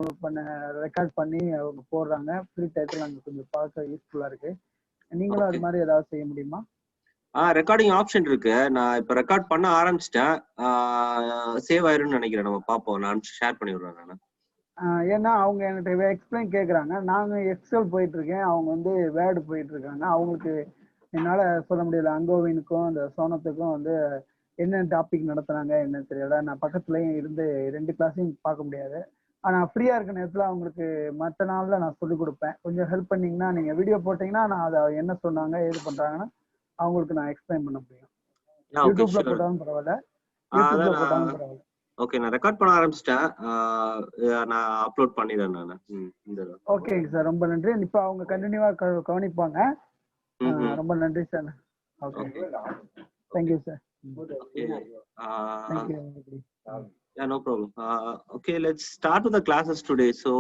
பண்ண ரெக்கார்ட் பண்ணி அவங்க போடுறாங்க. ஃப்ரீ டயத்துல அங்க கொஞ்சம் பார்க்க யூஸ்ஃபுல்லா இருக்கு. நீங்களும் அது மாதிரி ஏதாவது செய்ய முடியுமா? ரெக்கார்டிங் ஆப்ஷன் இருக்கு. நான் இப்ப ரெக்கார்ட் பண்ண ஆரம்பிச்சிட்டேன். சேவ் ஆயிரும்னு நினைக்கிறேன். நம்ம பார்ப்போம். நான் ஷேர் பண்ணி விடுறேன் நான். ஏன்னா அவங்க என்கிட்ட எக்ஸ்பிளைன் கேட்குறாங்க. நாங்கள் எக்ஸல் போயிட்டு இருக்கேன், அவங்க வந்து வேர்டு போயிட்டு இருக்காங்க. அவங்களுக்கு என்னால் சொல்ல முடியல. அங்கோவினுக்கும் அந்த சோனத்துக்கும் வந்து என்ன டாபிக் நடத்துனாங்க என்ன தெரியல. நான் பக்கத்துலயும் இருந்து 2 கிளாஸையும் பார்க்க முடியாது. ஆனால் ஃப்ரீயாக இருக்க நேரத்தில் அவங்களுக்கு மற்ற நாளில் நான் சொல்லிக் கொடுப்பேன். கொஞ்சம் ஹெல்ப் பண்ணிங்கன்னா, நீங்கள் வீடியோ போட்டிங்கன்னா நான் அதை என்ன சொன்னாங்க ஏது பண்ணுறாங்கன்னா அவங்களுக்கு நான் எக்ஸ்பிளைன் பண்ண முடியும். யூடியூப்ல போட்டாலும் பரவாயில்ல, யூடியூப்ல போட்டாலும் பரவாயில்ல. ஓகே, நான் ரெக்கார்ட் பண்ண ஆரம்பிச்சிட்டேன். நான் அப்லோட் பண்ணிடுறேன் நான். ஓகேங்க சார், ரொம்ப நன்றி. இப்போ அவங்க கண்டினியூவா கவனிப்பாங்க. ரொம்ப நன்றி sir. Okay, thank you sir. Thank you. Yeah, no problem. Okay, let's start with the classes today. So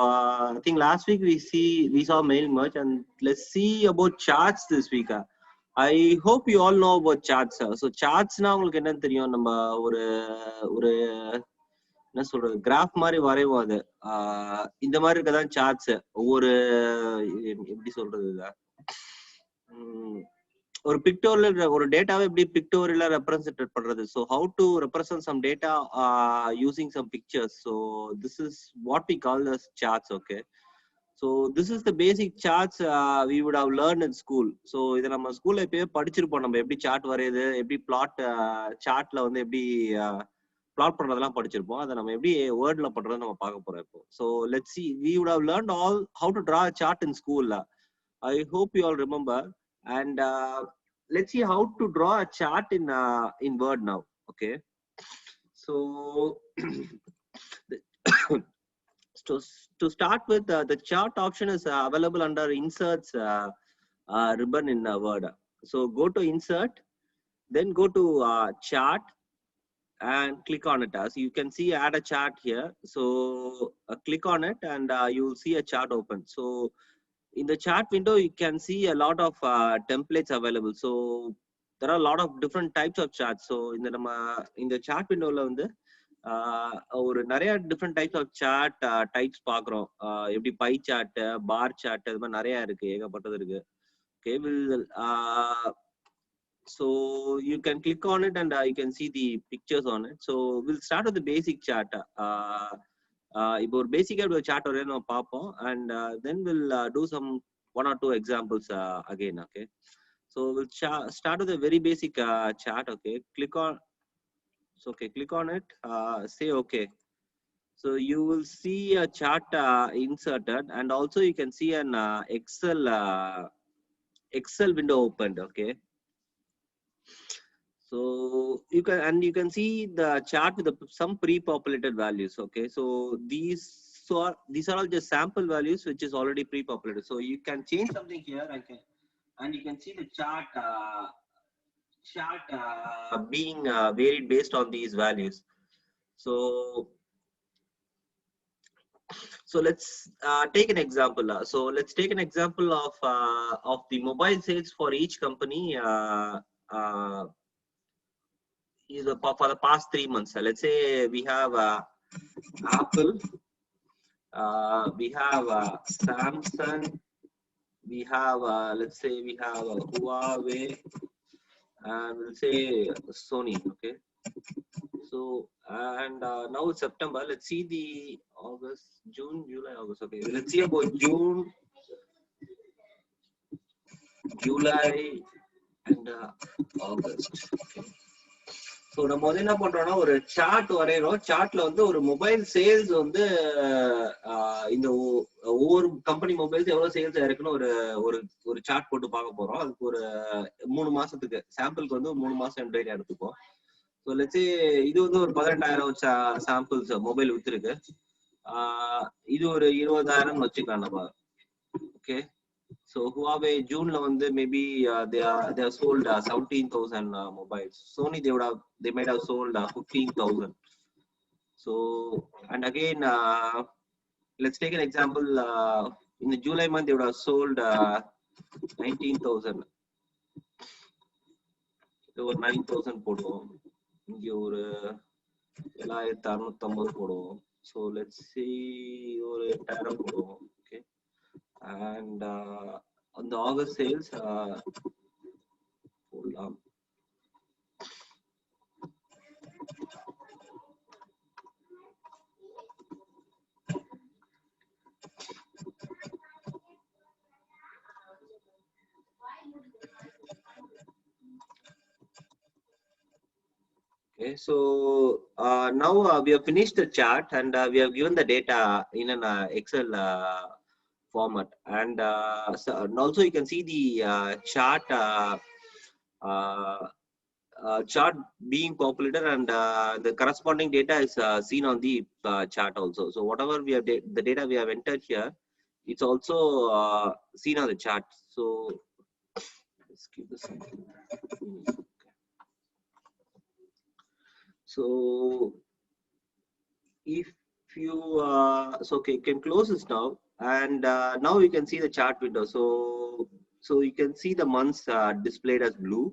I think last week we saw mail merge, and let's see about charts this week. I hope you all know about charts. So charts na உங்களுக்கு என்ன தெரியும்? நம்ம ஒரு ஒரு என்ன சொல்றது, graph மாதிரி வரைவோம். அது இந்த மாதிரி இருக்கதான் சார்ட்ஸ். ஒவ்வொரு எப்படி சொல்றது, ஒரு பிக்டோரியல் ஒரு டேட்டாவை எப்படி பிக்டோரியலா ரெப்ரசென்ட் பண்றது. So how to represent some data using some pictures. So this is what we call the charts. Okay, so this is the basic charts we would have learn in school. ஸோ இதை நம்ம ஸ்கூல்ல எப்பயே படிச்சிருப்போம். நம்ம எப்படி chart வரையுது, எப்படி plot சார்ட்ல வந்து எப்படி பிளாட் பண்றதெல்லாம் படிச்சிருப்போம். அதை நம்ம எப்படி வேர்ட்ல பண்றது நம்ம பார்க்க போறோம் இப்போ. So let's see, we would have learned all how to draw a chart in school. I hope you all remember. And let's see how to draw a chart in Word now. Okay, so to start with, the chart option is available under inserts ribbon in Word. So go to insert, then go to chart and click on it. As you can see, add a chart here. So click on it and you will see a chart open. So in the chart window, you can see a lot of templates available. So there are a lot of different types of charts. So in the chart window la வந்து ஒரு நிறைய different types of chart types பார்க்குறோம். எப்படி pie chart, bar chart, அது மாதிரி நிறைய இருக்கு, ஏகப்பட்டது இருக்கு. Okay, so you can click on it and you can see the pictures on it. So we'll start with the basic chart. இப்போ ஒரு பேசிக்கா ஒரு சார்ட் வரைய நம்ம பார்ப்போம். And then we'll do some 1 or 2 examples again. Okay, so we'll start with a very basic chart. Okay, click on it, say okay. So you will see a chart inserted, and also you can see an Excel window opened. Okay, so you can see the chart with some pre-populated values. Okay, so these are all just sample values which is already pre-populated. So you can change something here and you can see the chart being varied based on these values. So let's take an example. So let's take an example of the mobile sales for each company for the past 3 months. Let's say we have Apple, we have Samsung, we have let's say we have Huawei, and we'll say Sony. Okay, so and now it's September. Let's see the August, June, July, August. Okay, let's see about June, July and August. Okay, so நம்ம வந்து என்ன பண்றோம்னா ஒரு chart வரைகிறோம். சார்ட்ல வந்து ஒரு mobile sales வந்து இந்த ஒவ்வொரு கம்பெனி மொபைல்ஸ் எவ்வளவு சேல்ஸ் இருக்குன்னு ஒரு சார்ட் போட்டு பார்க்க போறோம். அதுக்கு ஒரு 3 மாசத்துக்கு சாம்பிளுக்கு வந்து 3 மாசம் டேட்டா எடுத்துப்போம். ஸோ லெட்ஸ் இது வந்து ஒரு 18,000 சாம்பிள்ஸ் மொபைல் வித்துருக்கு. இது ஒரு 20,000 வச்சுக்கலாம் நம்ம. Okay, so Huawei June la வந்து maybe they have sold 17,000 mobiles. Sony they might have sold 15,000. So and again let's take an example. In the July month they would have sold 19,000. இது ஒரு 9,000 போடுவோம். இங்க ஒரு 7,650 போடுவோம். So let's see ஒரு term போடுவோம். Okay, and on the August sales போடலாம். Okay, so now we have finished the chart, and we have given the data in an Excel format, and and also you can see the chart chart being populated, and the corresponding data is seen on the chart also. So whatever we have the data we have entered here, it's also seen on the chart. So let's keep this simple. So if you so okay, you can close this now, and now you can see the chart window. So you can see the months displayed as blue.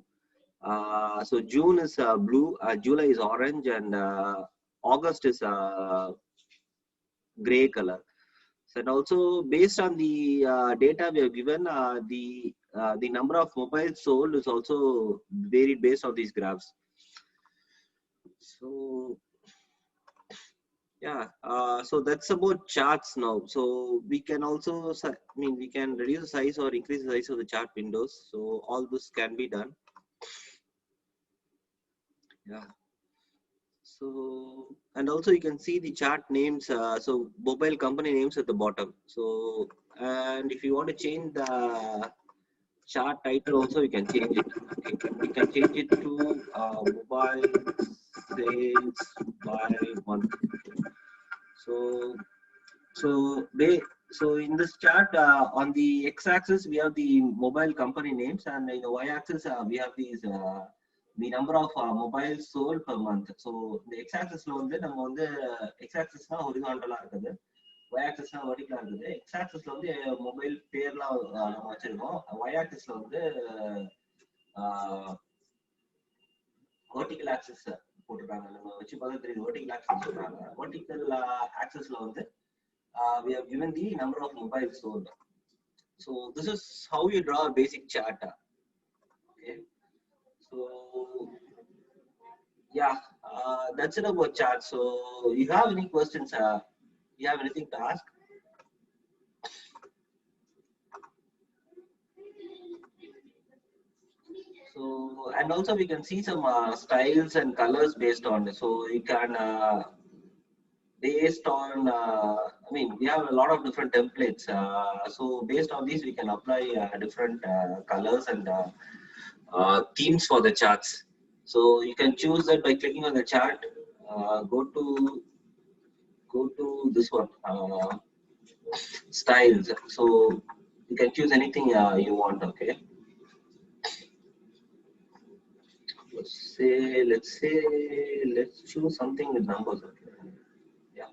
So June is blue, July is orange, and August is gray color. So, and also based on the data we have given, the number of mobiles sold is also varied based on these graphs. So yeah, so that's about charts now. So we can also, I mean, we can reduce the size or increase the size of the chart windows. So all this can be done. Yeah. So, and also you can see the chart names. So mobile company names at the bottom. So, and if you want to change the chart title also, you can change it. You can change it to mobile sales by month. So in this chart, on the x-axis we have the mobile company names, and in the y-axis we have these the number of mobiles sold per month. So the x-axis la வந்து நம்ம வந்து x-axis na horizontal ah இருக்குது, y-axis na vertical ah இருக்குது. x-axis la வந்து mobile பேர்லாம் நம்ம வச்சிருக்கோம், y-axis la வந்து vertical axis போட்டுருக்காங்க. நம்ம வச்சு பார்த்தா தெரியும் vertical axis சொல்றாங்க. vertical axis la வந்து we have given the number of mobiles sold. So this is how you draw a basic chart. Okay, so yeah, that's it about chart. So you have any questions? You have anything to ask? So, and also we can see some styles and colors based on it. So you can based on I mean, we have a lot of different templates. So based on these we can apply different colors and themes for the charts. So you can choose that by clicking on the chart. Go to this one, styles. So you can choose anything you want. Okay, let's choose something with numbers. Okay, yeah.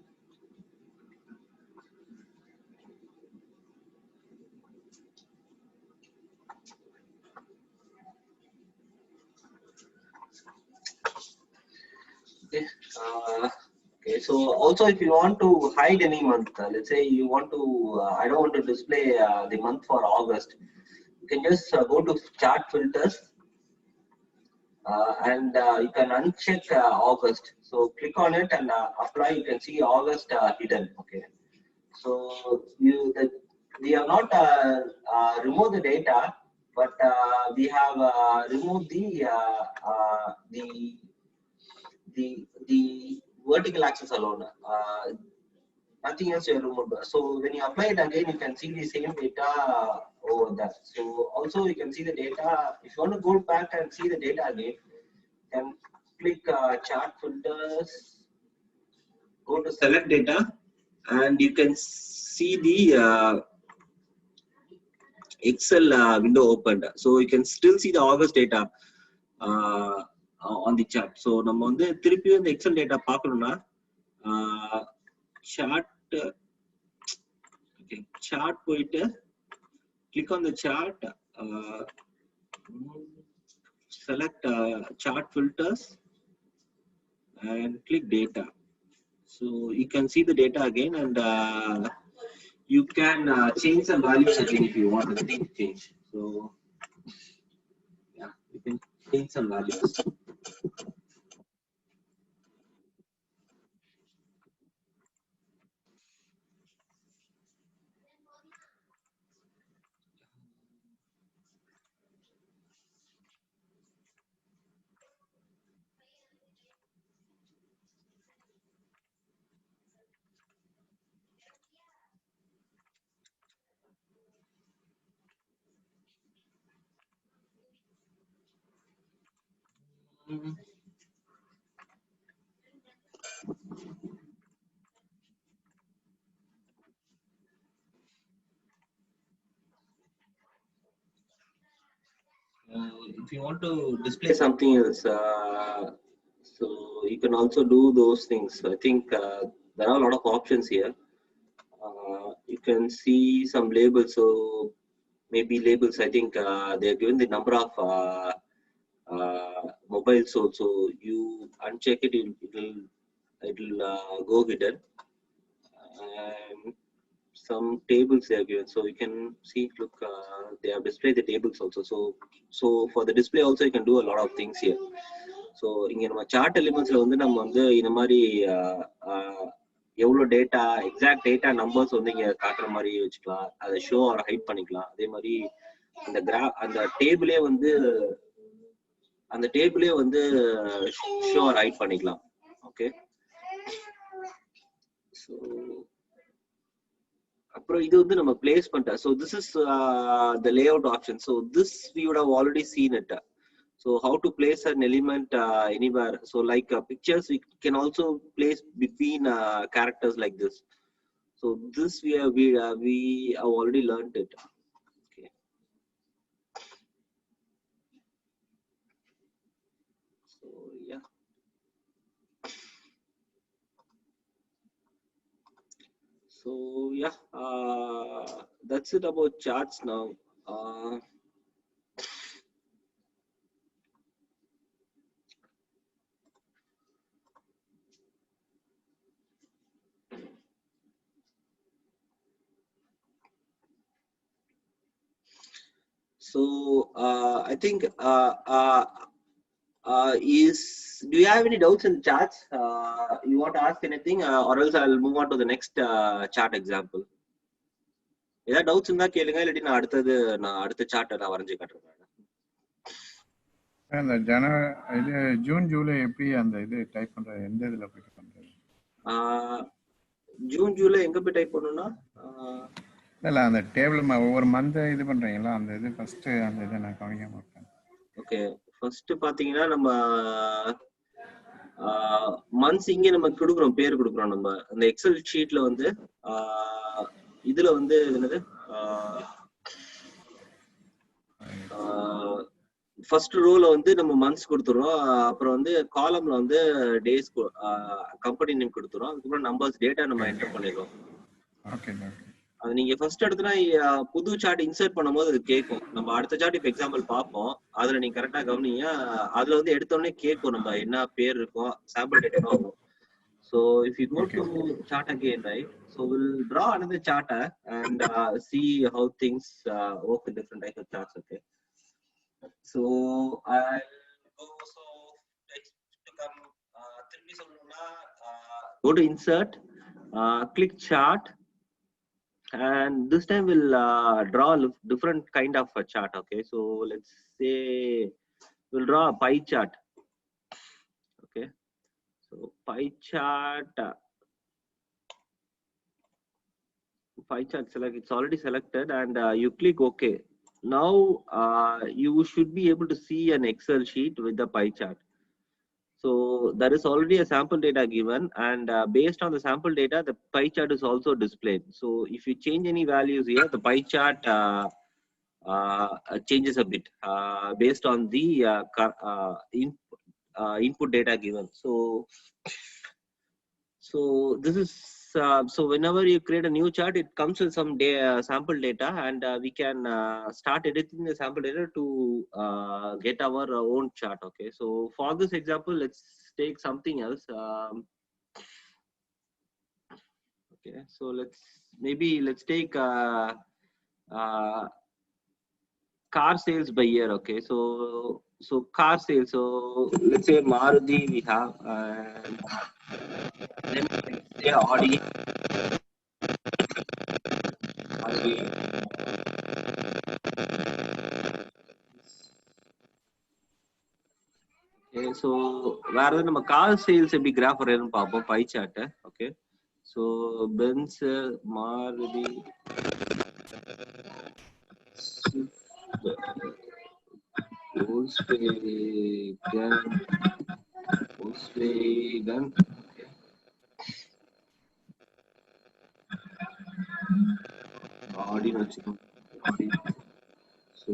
Okay. Okay, so also if you want to hide any month, let's say you want to, I don't want to display the month for August, you can just go to chart filters, and you can uncheck August. So click on it and apply. You can see August hidden. Okay, so we have not removed the data, but we have removed the vertical axis alone. Nothing else you remove. So when you apply it again, you can see the same data over there. So also you can see the data. If you want to go back and see the data again, you can click chart filters, go to select data, and you can see the Excel window opened. So you can still see the August data on the chart. So நம்ம வந்து திருப்பி இந்த Excel data பார்க்கணும்னா chart, okay, chart போயிட்டு click on the chart, select chart filters and click data. So you can see the data again, and you can change some values again if you want the thing to change. So yeah, you can change some values. Mhm. If you want to display something else, so you can also do those things. I think there are a lot of options here. You can see some labels. So maybe labels. I think they are given the number of mobiles also. You uncheck it, it'll go hidden. And some tables they are given, so you can see. Look, they have displayed the tables also. So for the display also, you can do a lot of things here. So இங்க நம்ம chart எலிமெண்ட்ஸ்ல வந்து நம்ம வந்து இந்த மாதிரி எவ்வளோ data exact data numbers வந்து இங்க காட்டுற மாதிரி வச்சுக்கலாம். அதை ஷோ ஆர் ஹைட் பண்ணிக்கலாம். அதே மாதிரி அந்த டேபிளே வந்து ஷோ ஆர் ஹைட் பண்ணிக்கலாம். ஓகே, ஸோ அப்புறம் இது வந்து நம்ம பிளேஸ் பண்ணிட்டோம். So this is the layout option. So this we would have already seen it. So how to place an element anywhere. So like pictures, we can also place between characters like this. So this we have already learned it. Okay. So yeah. So yeah, that's it about charts now. So I think do you have any doubts in the charts? You want to ask anything, or else I'll move on to the next chart example. ஏதாவது doubts இருந்தா கேளுங்க, இல்லாட்டி நான் அடுத்த சார்ட்டை நான் வரைஞ்சு காட்டுறேன். இந்த ஜூன் ஜூலை எப்படி அந்த இது டைப் பண்றது? எந்த இதுல போய் பண்றது? ஜூன் ஜூலை எங்க போய் டைப் பண்ணனும்னா, இல்ல அந்த டேபிள் ஒவ்வொரு மந்த் இது பண்றீங்களா, அந்த இது ஃபர்ஸ்ட் அந்த இதை நான் கவனிக்காம இருக்கேன். ஓகே, ஃபர்ஸ்ட் பாத்தீங்கன்னா நம்ம மந்த்ஸ் இங்க நம்ம கொடுக்குறோம், பேர் கொடுக்குறோம். நம்ம அந்த எக்ஸல் ஷீட்ல வந்து இதுல வந்து என்னது ஃபர்ஸ்ட் ரோல வந்து நம்ம மந்த்ஸ் கொடுத்துறோம். அப்புறம் வந்து காலம்ல வந்து டேஸ், கம்பெனி நேம் கொடுத்துறோம். அதுக்கப்புறம் நம்பர்ஸ், டேட்டா நம்ம என்டர் பண்ணிடுறோம். அது நீங்க ஃபர்ஸ்ட் எடுத்துனா புது சார்ட் இன்சர்ட் பண்ணும்போது அது கேட்கும். நம்ம அடுத்த சார்ட் இப்ப எக்ஸாம்பிள் பார்ப்போம், அதுல நீங்க கரெக்டா கவனிங்க. அதுல வந்து எடுத்தோடனே கேட்கும் நம்ம என்ன பேர் இருக்கும், சாம்பிள் டேட்டா ஆகும். So if you go to chart again, right? So we'll draw another chart and see how things work in different types of charts. Okay. So I'll go. So to come, go to insert, click chart, and this time we'll draw a different kind of a chart. Okay. So let's say we'll draw a pie chart. Okay. So pie chart select, it's already selected, and you click OK. Now you should be able to see an Excel sheet with the pie chart. So there is already a sample data given, and based on the sample data, the pie chart is also displayed. So if you change any values here, the pie chart changes a bit based on the input data given. So this is so whenever you create a new chart, it comes with some sample data, and we can start editing the sample data to get our own chart. Okay, so for this example, let's take something else. Okay, so let's take car sales by year. Okay, so car sales. So let's say Maruti we have, and then let's say Audi. Okay, so வேற நம்ம car sales எப்படி graph வரையணும்னு பார்ப்போம், pie chart. Okay, so Benz, Maruti, Volkswagen, Audi வச்சுக்கோம். So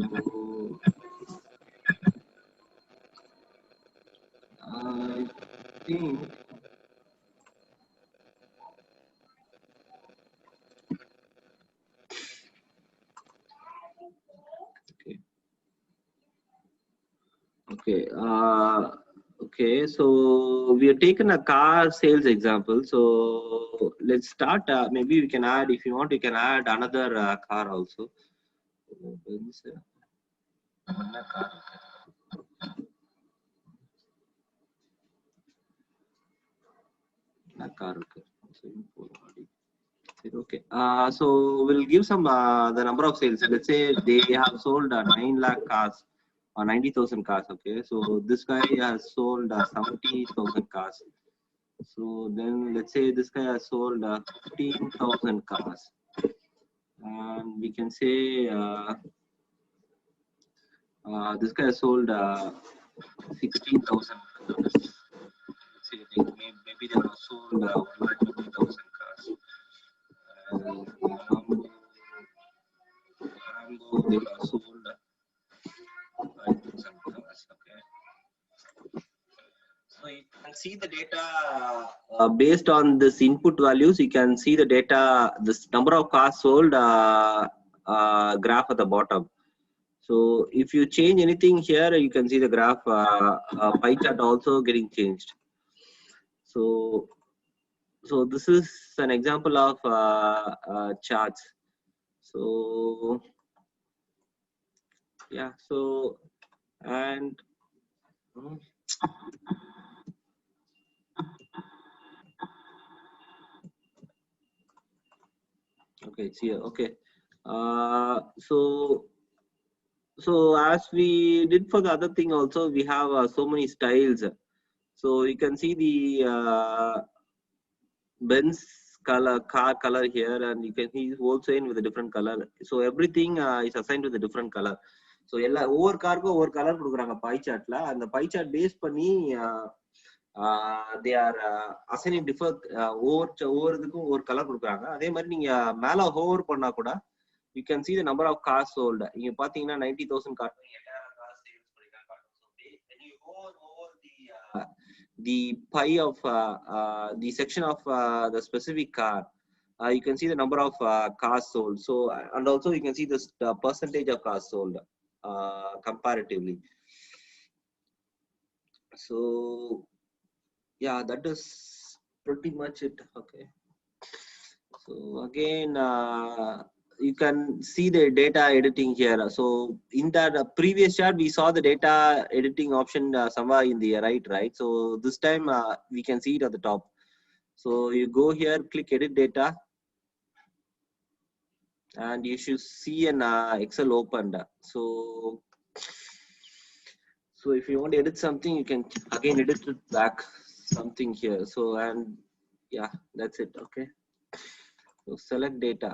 I think okay, so we have taken a car sales example. So let's start. Maybe we can add, if you want, you can add another car also. Okay, so we'll give some the number of sales. Let's say they have sold 9 lakh cars or 90,000 cars. Okay, so this guy has sold 70,000 cars. So then let's say this guy has sold 15,000 cars, and we can say this guy has sold 16,000 cars. Say maybe they have sold 120,000 cars. They have sold 5,000 cars. Okay. So you can see the data based on this input values. You can see the data, this number of cars sold graph at the bottom. So if you change anything here, you can see the graph pie chart also getting changed. So this is an example of charts. So yeah, so and okay, it's here. Okay, so as we did for the other thing also, we have so many styles. So you can see the Benz car color here, and you can see Volkswagen with a different color. So everything is assigned with a different color. So எல்லா ஒவ்வொரு காருக்கும் ஒவ்வொரு colour கொடுக்குறாங்க by சார்ட்ல. அந்த pie chart base பண்ணி they are assigning different ஒவ்வொருதுக்கும் ஒவ்வொரு colour கொடுக்குறாங்க. அதே மாதிரி நீங்க மேல ஹோவர் பண்ணா கூட you can see the number of cars sold. இங்க பாத்தீங்கன்னா 90,000 cars sales பண்ணிருக்காங்க. When you hover over the pie of the section of the specific car, you can see the number of cars sold. So and also you can see the percentage of cars sold comparatively. So yeah, that is pretty much it. Okay, so again you can see the data editing here. So in that previous chart we saw the data editing option somewhere in the right. So this time we can see it at the top. So you go here, click edit data, and you should see an Excel opened. So if you want to edit something, you can again edit it back something here. So and yeah, that's it. Okay, so select data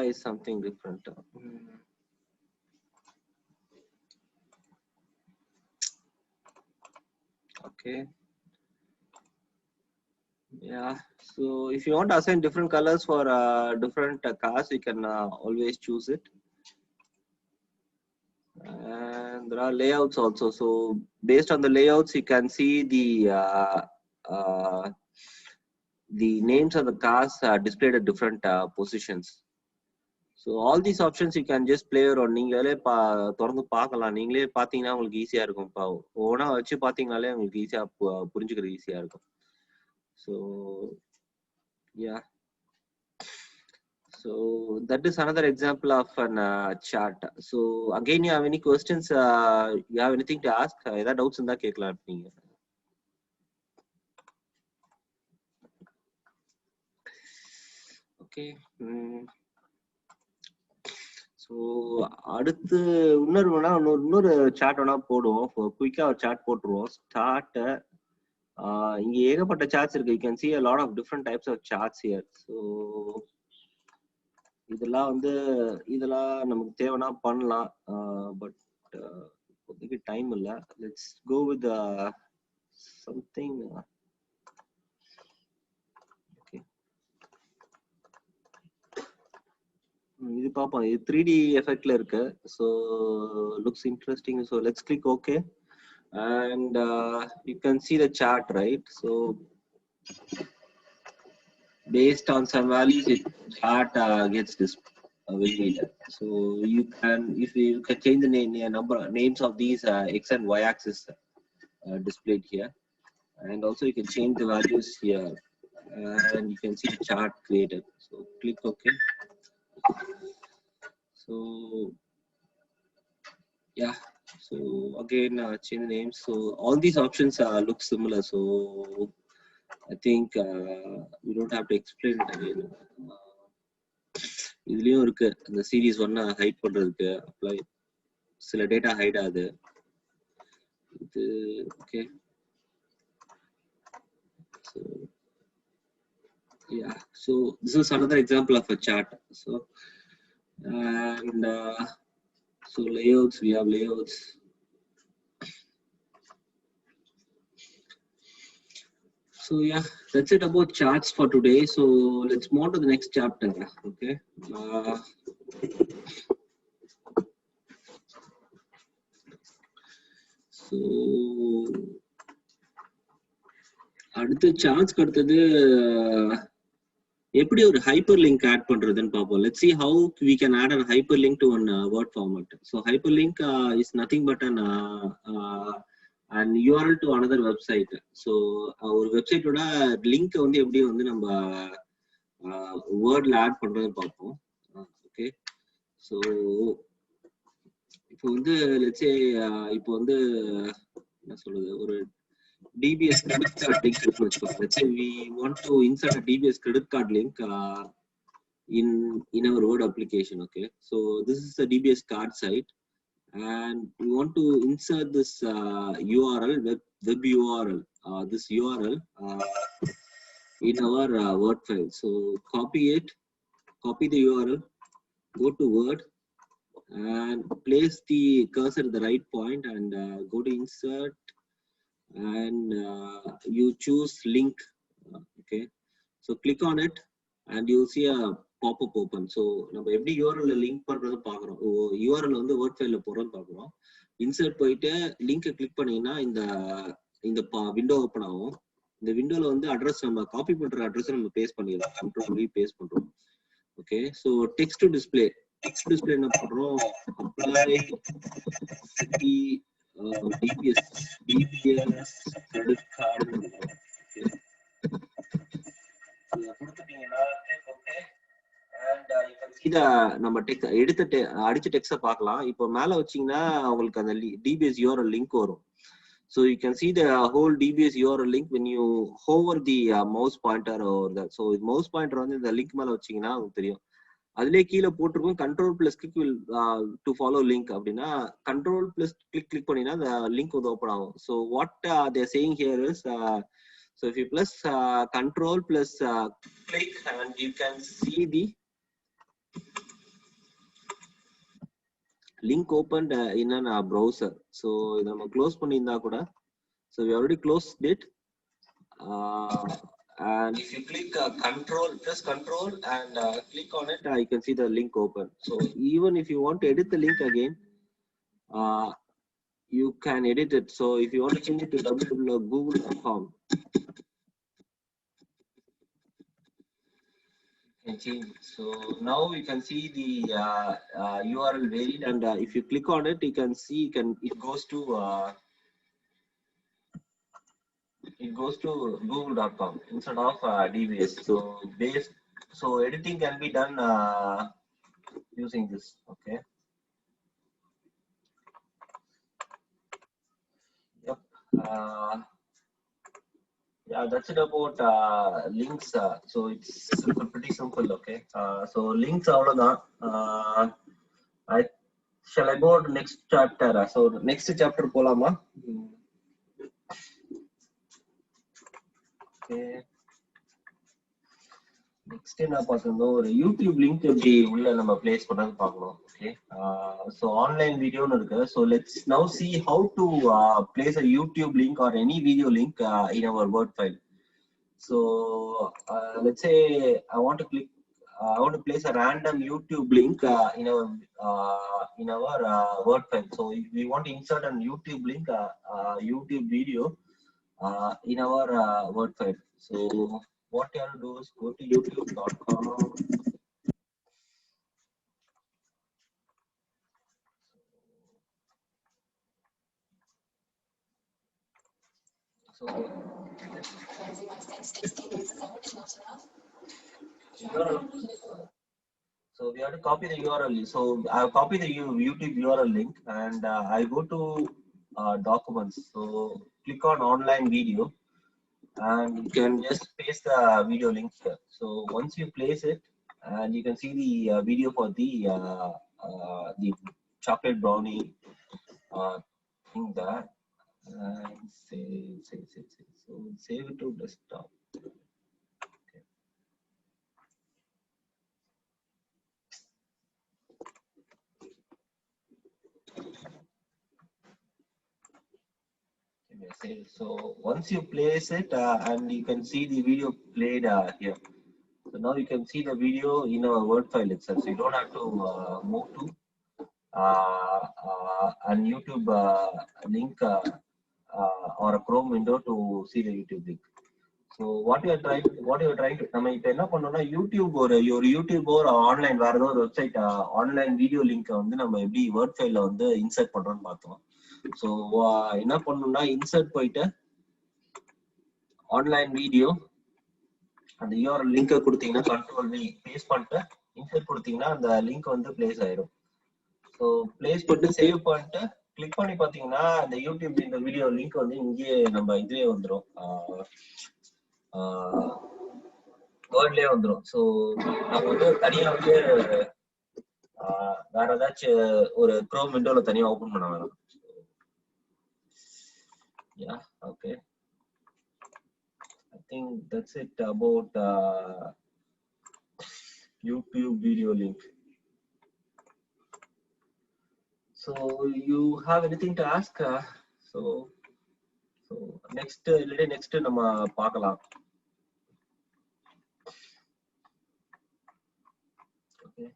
is something different. Okay, yeah, so if you want to assign different colors for different cars, you can always choose it. And there are layouts also. So based on the layouts, you can see the names of the cars displayed at different positions. So all these options you can just play around. நீங்களே திறந்து பார்க்கலாம். நீங்களே பாத்தீங்கன்னா உங்களுக்கு ஈஸியா இருக்கும். ஓனா வச்சு பாத்தீங்கனாலே உங்களுக்கு ஈஸியா புரிஞ்சுக்கிறது ஈஸியா இருக்கும். So yeah, So that is another example of an chart. So again, you have any questions? You have anything to ask? Either doubts in that கேட்கலாம் நீங்க. Okay. So அடுத்து இன்னொரு சார்ட் வேணா போடுவோம். குயிக்கா ஒரு சார்ட் போட்டுருவோம். ஸ்டார்ட் இங்க ஏகப்பட்ட சார்ட்ஸ் இருக்கு. You can see a lot of different types of charts here. So இதெல்லாம் நமக்கு தேவைன்னா பண்ணலாம். பட் இப்போதைக்கு டைம் இல்ல. Let's go with something. Okay, இது பாப்போம். இது 3D எஃபெக்ட்ல இருக்கு. So looks interesting. So let's click okay and you can see the chart, right? So based on some values, it chart gets displayed. So you can, if you can change the names of these x and y axis displayed here, and also you can change the values here, and you can see the chart created. So click OK. So yeah, so again change the names. So all these options look similar, so I think we don't have to explain it again. இதுலயும் இருக்கு அந்த series 1 height பண்றதுக்கு apply சில data height ஆகுது. இது okay. So yeah, so this is another example of a chart. So and so layouts, we have layouts. So yeah, that's it about charts for today. So let's move on to the next chapter. Okay. So அடுத்து சார்ட்ஸ்க்கு அடுத்தது எப்படி ஒரு hyper link add பண்றதுன்னு பார்ப்போம். Let's see how we can add a hyperlink to one word format. So hyperlink is nothing but an URL to another website. So ஒரு வெப்சைட்டோட link எப்படி நம்ம வேர்ட்ல ஆட் பண்றதுன்னு பார்ப்போம். ஓகே, ஸோ இப்போ let's say இப்போ என்ன சொல்றது, ஒரு DBS credit card link. Let's say we want to insert a DBS credit card link in our Word application. Okay, so this is a DBS card site, and we want to insert this URL, web URL, this URL in our Word file. So copy the URL, go to Word, and place the cursor at the right point, and go to insert, and you choose link. Okay, so click on it and you'll see a pop-up open. So நம்ம எப்படி URL link பண்றது பார்க்கறோம். URL word file ல போறது பார்க்கறோம். Insert போயிட்டு link click பண்ணீங்கன்னா இந்த விண்டோ ஓபன் ஆகும். இந்த விண்டோல அட்ரஸ் நம்ம காப்பி பண்ற அட்ரஸ் நம்ம பேஸ்ட் பண்ணிடலாம். கண்ட்ரோல் V பேஸ்ட் பண்றோம். Okay, so text to display என்ன பண்றோம், அப்ளை DBS credit card கொடுத்துட்டீங்கன்னா and you can see the நம்ம அடிச்ச டெக்ஸ்ட பார்க்கலாம். இப்போ மேல வச்சீங்கன்னா உங்களுக்கு அந்த DBS URL link வரும். So you can see the whole DBS URL link when you hover the mouse pointer over that. So mouse pointer இந்த link மேல வச்சீங்கன்னா உங்களுக்கு தெரியும். அதுலயே கீழே போட்டிருக்கும் control plus click will to follow link அப்படின்னா control plus click பண்ணினா the link ஓபன் ஆகும். So what they are saying here is so if you plus control plus click, and you can see the link opened in a browser. So இத நம்ம close பண்ணியிருந்தா கூட, so we already closed it, and if you click press control and click on it, you can see the link open. So even if you want to edit the link again, you can edit it. So if you want to change it to www.google.com, you can change it. So now you can see the URL varied, and if you click on it, you can see it goes to google.com instead of DBS. So So editing can be done using this. Okay. Yep. Yeah, that's it about links. So it's pretty simple. Okay. So links all of that. I shall I go to next chapter? So next chapter polama. Okay. Next என்ன பார்த்தோம் ஒரு YouTube link எப்படி உள்ள நம்ம place பண்ணது பார்க்கணும். Okay, so online வீடியோன்னு இருக்கு. So let's now see how to place a YouTube link or any video link in our Word file. So let's say I want to click I want to place a random YouTube link in our word file. So if we want to insert a YouTube link, YouTube video in our word file. So what you have to do is go to youtube.com. So we have to copy the URL. So I'll copy the YouTube URL link and I go to documents. So click on online video and you can just paste the video link here. So once you place it, and you can see the video for the chocolate brownie thing there. And save. So save it to desktop. So once you place it and you can see the video played here. So now you can see the video in our Word file itself. So you don't have to move to a YouTube link or a Chrome window to see the YouTube link. So what you are trying to நம்ம இப்போ என்ன பண்ணோம்னா YouTube ஒரு YouTube ஒரு online வேற ஏதோ ஒரு website online video link வந்து நம்ம எப்படி வேர்ட் ஃபைல்ல வந்து இன்சர்ட் பண்றோம்னு பார்த்தோம். ஸோ என்ன பண்ணணும்னா இன்சர்ட் போயிட்டு ஆன்லைன் வீடியோ அந்த யூஆர்எல் லிங்கை கொடுத்தீங்கன்னா கண்ட்ரோல் வி பேஸ்ட் பண்ணிட்டு இன்சர்ட் கொடுத்தீங்கன்னா அந்த லிங்க் வந்து பிளேஸ் ஆயிடும். ஸோ பிளேஸ் பண்ணிட்டு சேவ் பண்ணிட்டு கிளிக் பண்ணி பார்த்தீங்கன்னா அந்த யூடியூப் இந்த வீடியோ லிங்க் வந்து இங்கேயே நம்ம இதுவே வந்துடும், வேர்ட்லயே வந்துடும். ஸோ நம்ம வந்து தனியாக வந்து வேற ஏதாச்சும் ஒரு க்ரோம் விண்டோல தனியாக ஓப்பன் பண்ண வேணாம். Yeah, okay. I think that's it about YouTube video link. So you have anything to ask? So next நம்ம பார்க்கலாம். Okay.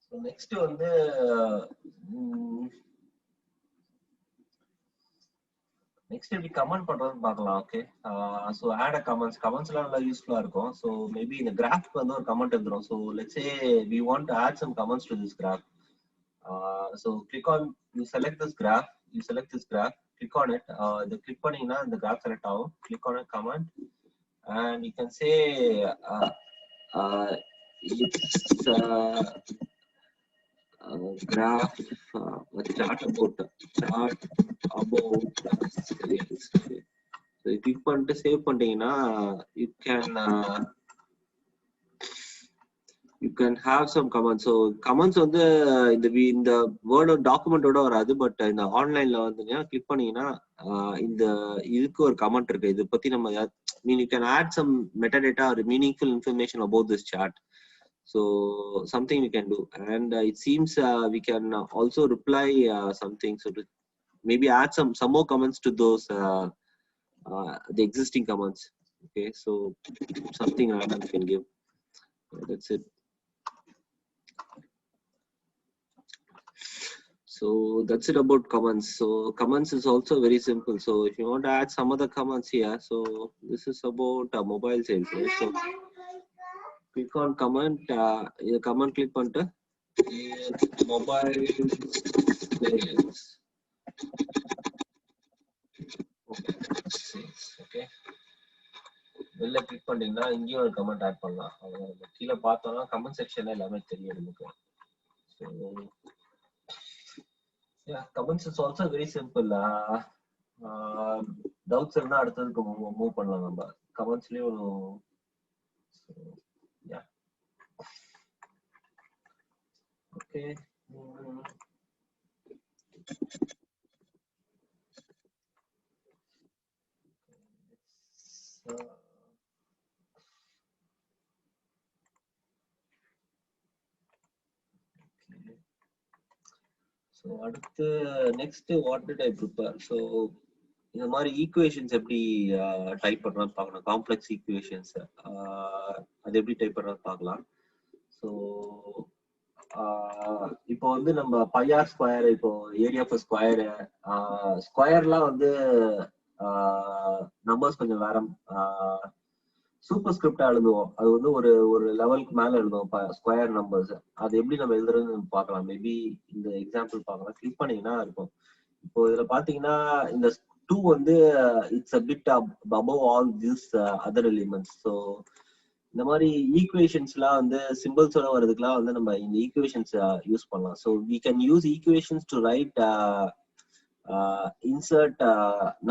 So next வந்து நெக்ஸ்ட் எப்படி கமெண்ட் பண்றதுன்னு பார்க்கலாம். ஓகே, ஸோ ஆட் கமெண்ட்ஸ்லாம் நல்லா யூஸ்ஃபுல்லா இருக்கும். ஸோ மேபி இந்த கிராஃப்க்கு வந்து ஒரு கமெண்ட் எழுதுறோம். So let's say we want to add some comments to this graph. So click on you select this graph, click on it. இதை கிளிக் பண்ணீங்கன்னா இந்த கிராஃப் செலக்ட் ஆகும். Click on comment and you can say graph chart about screens. So if you want to save பண்ணிட்டீங்கன்னா you can have some comments. So comments வந்து இந்த word டாக்குமெண்டோட வராது, but இந்த ஆன்லைன்ல வந்துன்னா கிளிக் பண்ணீங்கன்னா இந்த இதுக்கு ஒரு கமெண்ட் இருக்கு. இதை பத்தி நம்ம you can add some metadata or meaningful information about this chart. So something we can do, and it seems we can also reply something. So to maybe add some more comments to those the existing comments. Okay, so something random we can give. That's it. So that's it about comments. So comments is also very simple. So if you want to add some other comments here, so this is about mobile sales, right? So click on comment, the comment click பண்ணிட்டு mobile sales. Okay, வெளில click பண்ணிட்டீங்கன்னா இங்கேயும் ஒரு comment add பண்ணலாம். அவ்வளவுதான். கீழே பார்த்தோம்னா comment செக்ஷன்ல எல்லாமே தெரியும் நமக்கு. So comments is also very simple. Doubts இருந்தா அடுத்ததுக்கு மூவ் பண்ணலாம் நம்ம கமெண்ட்ஸ்லயும். ஓகே. ஸோ அடுத்து next what did I prepare. So இந்த மாதிரி ஈக்குவேஷன்ஸ் எப்படி டைப் பண்றோம்னு பார்க்கணும். காம்ப்ளெக்ஸ் ஈக்குவேஷன்ஸ் அது எப்படி டைப் பண்றோம்னு பார்க்கலாம். ஸோ இப்போ வந்து நம்ம பையார் ஸ்கொயர், இப்போ ஏரியா ஆஃப் ஸ்கொயர், ஸ்கொயர்லாம் வந்து நம்பர்ஸ் கொஞ்சம் வேற சூப்பர் ஸ்கிரிப்டா எழுதுவோம். அது வந்து ஒரு ஒரு லெவலுக்கு மேல எழுதுவோம் ஸ்கொயர் நம்பர்ஸ். அது எப்படி நம்ம எழுதுறதுன்னு பார்க்கலாம். மேபி இந்த எக்ஸாம்பிள் பார்க்கலாம். கிளிக் பண்ணீங்கன்னா இருக்கும். இப்போ இதுல பாத்தீங்கன்னா இந்த 2 வந்து it's a bit above all these other elements. So இந்த மாதிரி ஈக்குவேஷன்ஸ்லாம் வந்து சிம்பிள்ஸோட வர்றதுக்குலாம் வந்து நம்ம இந்த ஈக்குவேஷன்ஸ் யூஸ் பண்ணலாம். So we can use equations to write insert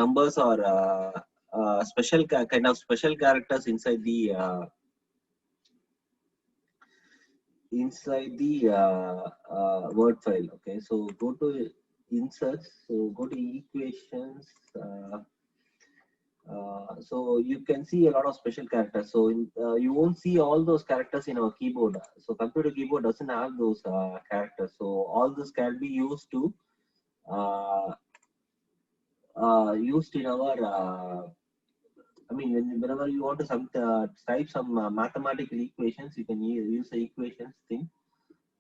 numbers or special kind of special characters inside the word file. Okay, so go to inserts, so go to equations. So you can see a lot of special characters. So you won't see all those characters in our keyboard. So computer keyboard doesn't have those characters. So all this can be used to used in our I mean, whenever you want to type some mathematical equations, you can use the equations thing,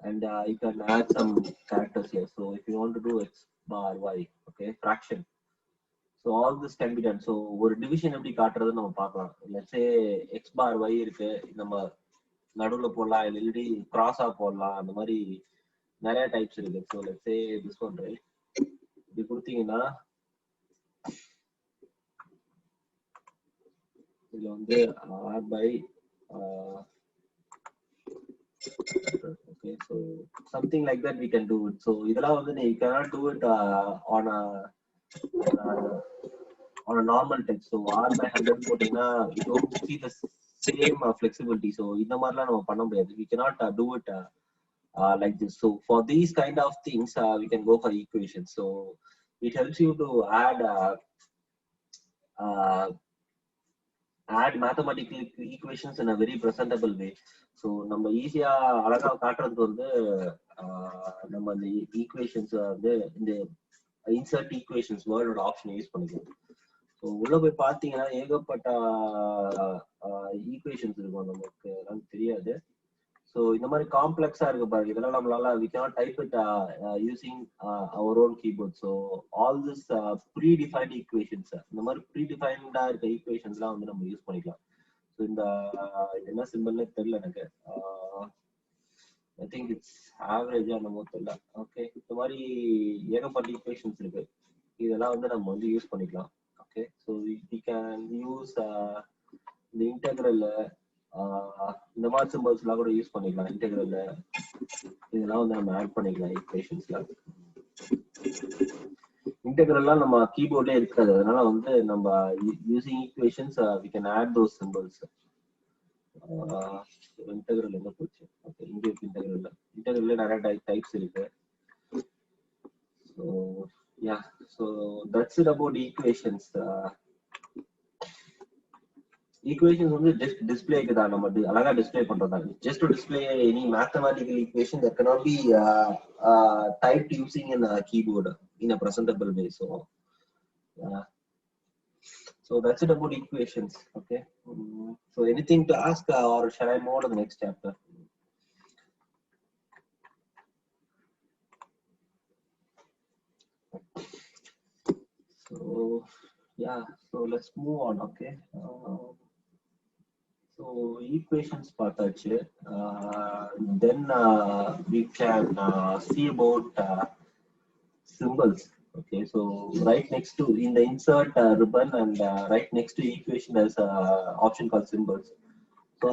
and you can add some characters here. So if you want to do x bar y, okay, fraction. So all this can be done. So ஒரு division எப்படி காட்டுறது நம்ம பார்க்கலாம். Let's say x bar y இருக்கு, நம்ம நடுவுல போடலாம், இல்லாட்டி கிராஸா போடலாம். அந்த மாதிரி நிறைய டைப்ஸ் இருக்கு. So let's say this one, right? இப்படி கொடுத்தீங்கன்னா இதுல வந்து r by okay, so something like that we can do it. So இதெல்லாம் வந்து you cannot do it on a normal text. So r by 100 போட்டீங்கன்னா you don't see the same flexibility. So இந்த மாதிரிலாம் நம்ம பண்ண முடியாது. We cannot do it like this. So for these kind of things we can go for equations. So it helps you to add mathematical equations in a very presentable way. So நம்ம ஈஸியா அழகா காட்டுறதுக்கு வந்து நம்ம இந்த equations வந்து இந்த insert equations வேர்டோட option use பண்ணிக்கலாம். ஸோ உள்ள போய் பார்த்தீங்கன்னா ஏகப்பட்ட ஈக்குவேஷன்ஸ் இருக்கும், நமக்கு எல்லாம் தெரியாது. ஸோ இந்த மாதிரி காம்ப்ளெக்ஸா இருக்கு பாருங்க, இதெல்லாம் நம்மளால we cannot type it using our own keyboard. So all this predefined equations, இந்த மாதிரி predefined இருக்க ஈக்குவேஷன்ஸ்லாம் வந்து நம்ம யூஸ் பண்ணிக்கலாம். ஸோ இந்த என்ன சிம்பிள்னே தெரியல எனக்கு. I think it's average நம்ம தெரியல. ஓகே, இந்த மாதிரி ஏகப்பட்ட ஈக்குவேஷன்ஸ் இருக்கு, இதெல்லாம் வந்து நம்ம வந்து யூஸ் பண்ணிக்கலாம். Okay, so we can use இந்த இன்டெக்ரல் இந்த மாதிரி சிம்பிள்ஸ் எல்லாம் கூட யூஸ் பண்ணிக்கலாம். இன்டெக்ரல் இதெல்லாம் வந்து நம்ம ஆட் பண்ணிக்கலாம் ஈக்குவேஷன்ஸ்ல. இன்டெக்ரல்லாம் நம்ம கீபோர்ட்லயே இருக்காது, அதனால வந்து நம்ம using equations we can add those symbols. Integral என்ன போச்சு? ஓகே, இங்க இருக்கு இன்டெக்ரல்ல நிறைய டைப்ஸ் இருக்கு. So yeah, so that's it about equations. Equations வந்து just டிஸ்ப்ளேக்கு தான், நம்ம அழகா டிஸ்ப்ளே பண்றதா. Just to display any mathematical equation that cannot be typed using in a keyboard in a presentable way. So that's it about equations. Okay, so anything to ask or shall I move on to the next chapter? So yeah, so let's move on. Okay, so equations பார்த்தாச்சு. Then we can see about symbols. Okay, so right next to in the insert ribbon and right next to equation there's a option called symbols. So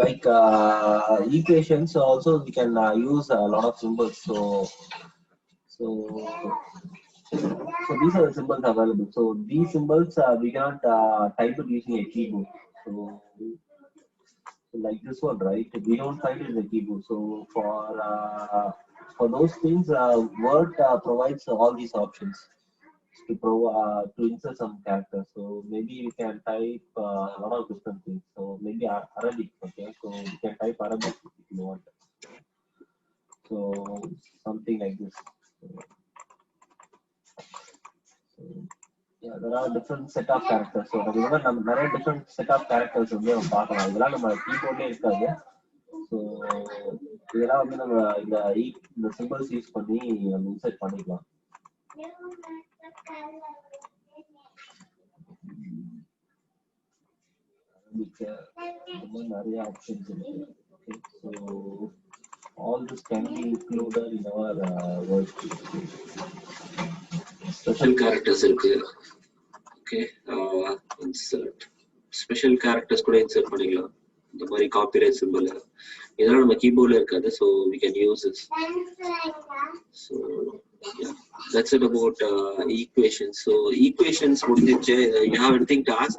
like equations also we can use a lot of symbols. So so these are the symbols available. So these symbols we cannot type it using a keyboard. So like this one, right? We don't find it in the keyboard. So for those things, Word provides all these options to insert some characters. So maybe we can type a lot of different things. So maybe Arabic, okay? So we can type Arabic if you want. So something like this. So, yeah, there are different set of characters. So நம்ம நிறைய different set of characters வந்து நம்ம பார்க்கலாம். இதெல்லாம் நம்ம கீபோர்ட்லயே இருக்காது. So இதெல்லாம் வந்து நம்ம இந்த சிம்பிள்ஸ் யூஸ் பண்ணி நம்ம இன்சர்ட் பண்ணிக்கலாம். நிறைய ஆப்ஷன்ஸ் இருக்கு. Okay, so all this can be included in our word. Special characters இருக்கு. Okay, insert special characters கூட insert பண்ணிக்கலாம். இந்த மாதிரி காப்பிரைட் சிம்பிள் இதெல்லாம் நம்ம கீபோர்ட்ல இருக்காது. So we can use this. So yeah, that's it about equations. So equations முடிஞ்சிச்சு. You have anything to ask?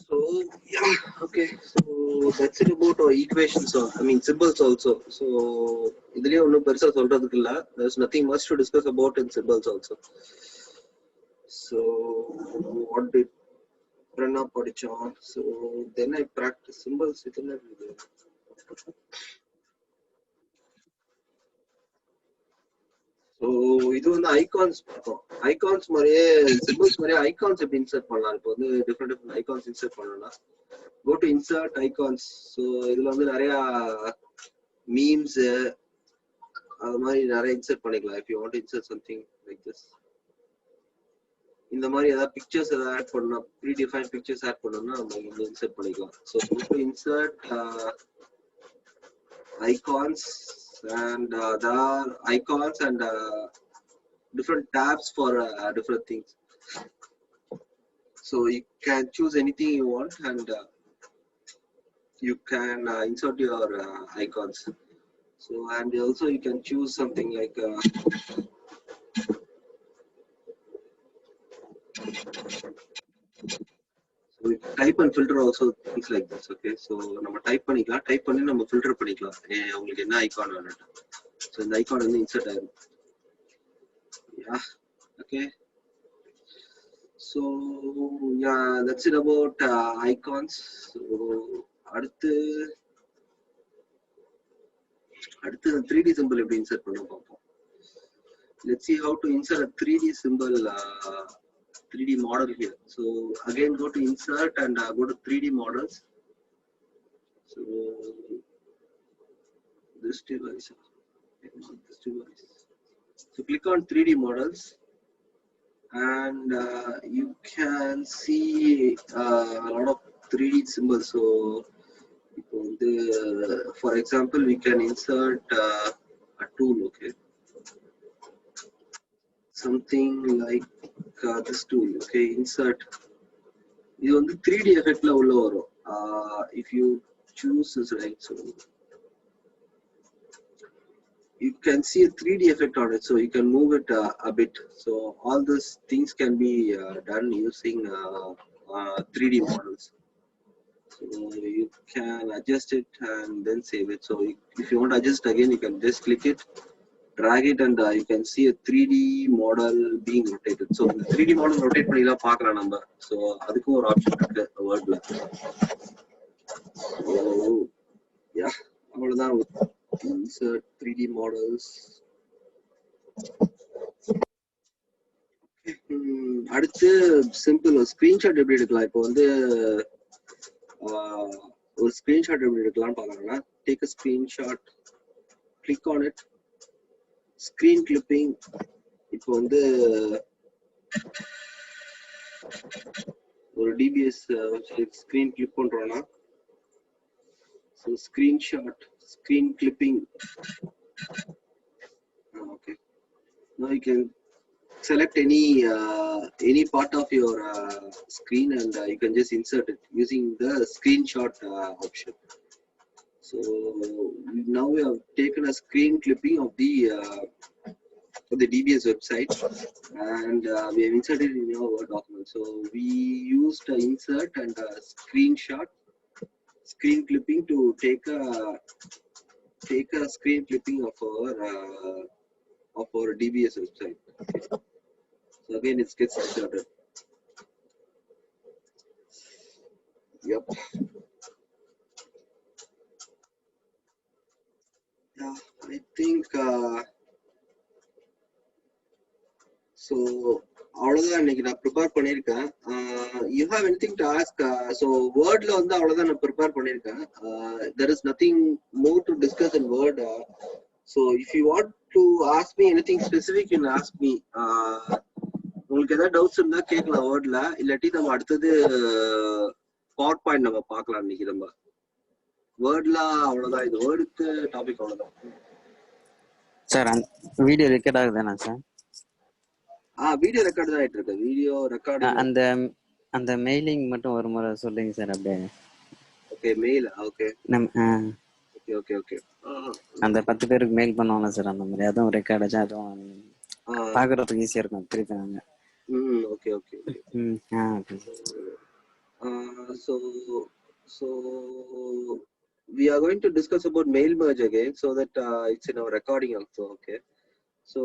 So yeah, okay. So that's it about equations. I mean symbols also. So இதுலயே ஒன்னும் பெருசா சொல்றதுக்கு இல்ல. There's nothing much to discuss about in symbols also. So what did Prana படிச்சோம்? So then I practice symbols. இதெல்லாம் இருக்குது. So இது வந்து ஐகான்ஸ் பார்த்தோம். ஐகான்ஸ் மாதிரியே சிம்பிள்ஸ் மாதிரியே ஐகான்ஸ் எப்படி இன்சர்ட் பண்ணலாம்? இப்போ வந்து டிஃப்ரெண்ட் ஐகான்ஸ் இன்சர்ட் பண்ணணும்னா go to insert icons. So இதுல வந்து நிறைய மீம்ஸ் அது மாதிரி நிறைய இன்சர்ட் பண்ணிக்கலாம். If you want to insert something like this, இந்த மாதிரி ஏதாவது பிக்சர்ஸ் ஏதாவது ஆட் பண்ணா ப்ரீடிஃபைன்ட் பிக்சர்ஸ் ஆட் பண்ணனும்னா நம்ம இங்க இன்சர்ட் பண்ணிக்கலாம். So go to insert icons and there are icons and different tabs for different things. So you can choose anything you want and you can insert your icons. So and also you can choose something like so type and filter also things like this. Okay, so நம்ம type பண்ணிக்கலாம். Type பண்ணி நம்ம filter பண்ணிக்கலாம். உங்களுக்கு என்ன icon வேணும். So இந்த icon வந்து இன்சர்ட் ஆகும். Yeah, okay. So yeah, that's it about icons. So அடுத்து 3D symbol எப்படி insert பண்ண பார்ப்போம். Let's see how to insert a 3D symbol 3D model here. So again go to insert and go to 3D models. So this device. So click on 3D models and you can see a lot of 3D symbols. So for example we can insert a tool. Okay, something like this tool. Okay, insert. இது வந்து 3D effectல உள்ள வரும். If you choose this, right, so you can see a 3D effect on it, so you can move it a bit. So all these things can be done using 3D models. So you can adjust it and then save it. So if you want to adjust again, you can just click it, drag it, and you can see a 3D model being rotated. So the 3D model rotate பண்ணிலாம் பார்க்கலாம் நம்ம. So அதுக்கும் ஒரு option இருக்கு வேர்ட்ல. So yeah, அவ்வளவுதான். Insert 3D models. அடுத்து simple screenshot எப்படி எடுக்கலாம்? இப்போ வந்து ஒரு ஸ்கிரீன்ஷாட் எப்படி எடுக்கலாம்னு பார்க்கலாம்னா take a screenshot, click on it screen clipping. இப்போ வந்து ஒரு டிபிஎஸ் வெப்சைட் ஸ்கிரீன் கிளிப் பண்றோம்னா, so screenshot screen clipping. Okay, now you can select any part of your screen and you can just insert it using the screenshot option. So now we have taken a screen clipping of the DBS website and we have inserted it in our Word document. So we used insert and screenshot screen clipping to take a screen clipping of our DBS website. Okay. So again, it gets inserted. Yep. Yeah, I think so. அவ்வளவுதான் இன்னைக்கு நான் prepare பண்ணியிருக்கேன். You have anything to ask? So வேர்ட்ல வந்து அவ்வளவுதான் நான் prepare பண்ணியிருக்கேன். There is nothing more to discuss in Word. So if you want to ask me anything specific you ask me. உங்களுக்கு ஏதாவது டவுட்ஸ் இருந்தா கேட்கலாம் வேர்ட்ல, இல்லாட்டி நம்ம அடுத்தது பவர் பாயிண்ட் நம்ம பார்க்கலாம். இன்னைக்கு நம்ம வேர்ட்ல அவ்வளவுதான். இது வேர்டுக்கு டாபிக் அவ்வளவுதான். சார் வீடியோ ரெக்கார்ட் ஆகுதானா சார்? வீடியோ ரெக்கார்ட் தான் ஆயிட்டு இருக்கு. Video recording. அந்த மெயிலிங் மட்டும் ஒரு முறை சொல்லுங்க சார் அப்படியே. Okay, mail. Okay okay okay okay. அந்த 10 பேருக்கு மெயில் பண்ணுவாங்க சார், அந்த மாதிரி அதுவும் ரெக்கார்ட் ஆச்சா, அதுவும் பார்க்கறதுக்கு ஈஸியா இருக்கும். திருப்பிங்க. Okay okay okay. Okay. So we are going to discuss about mail merge again, so that it's in our recording also. Okay, so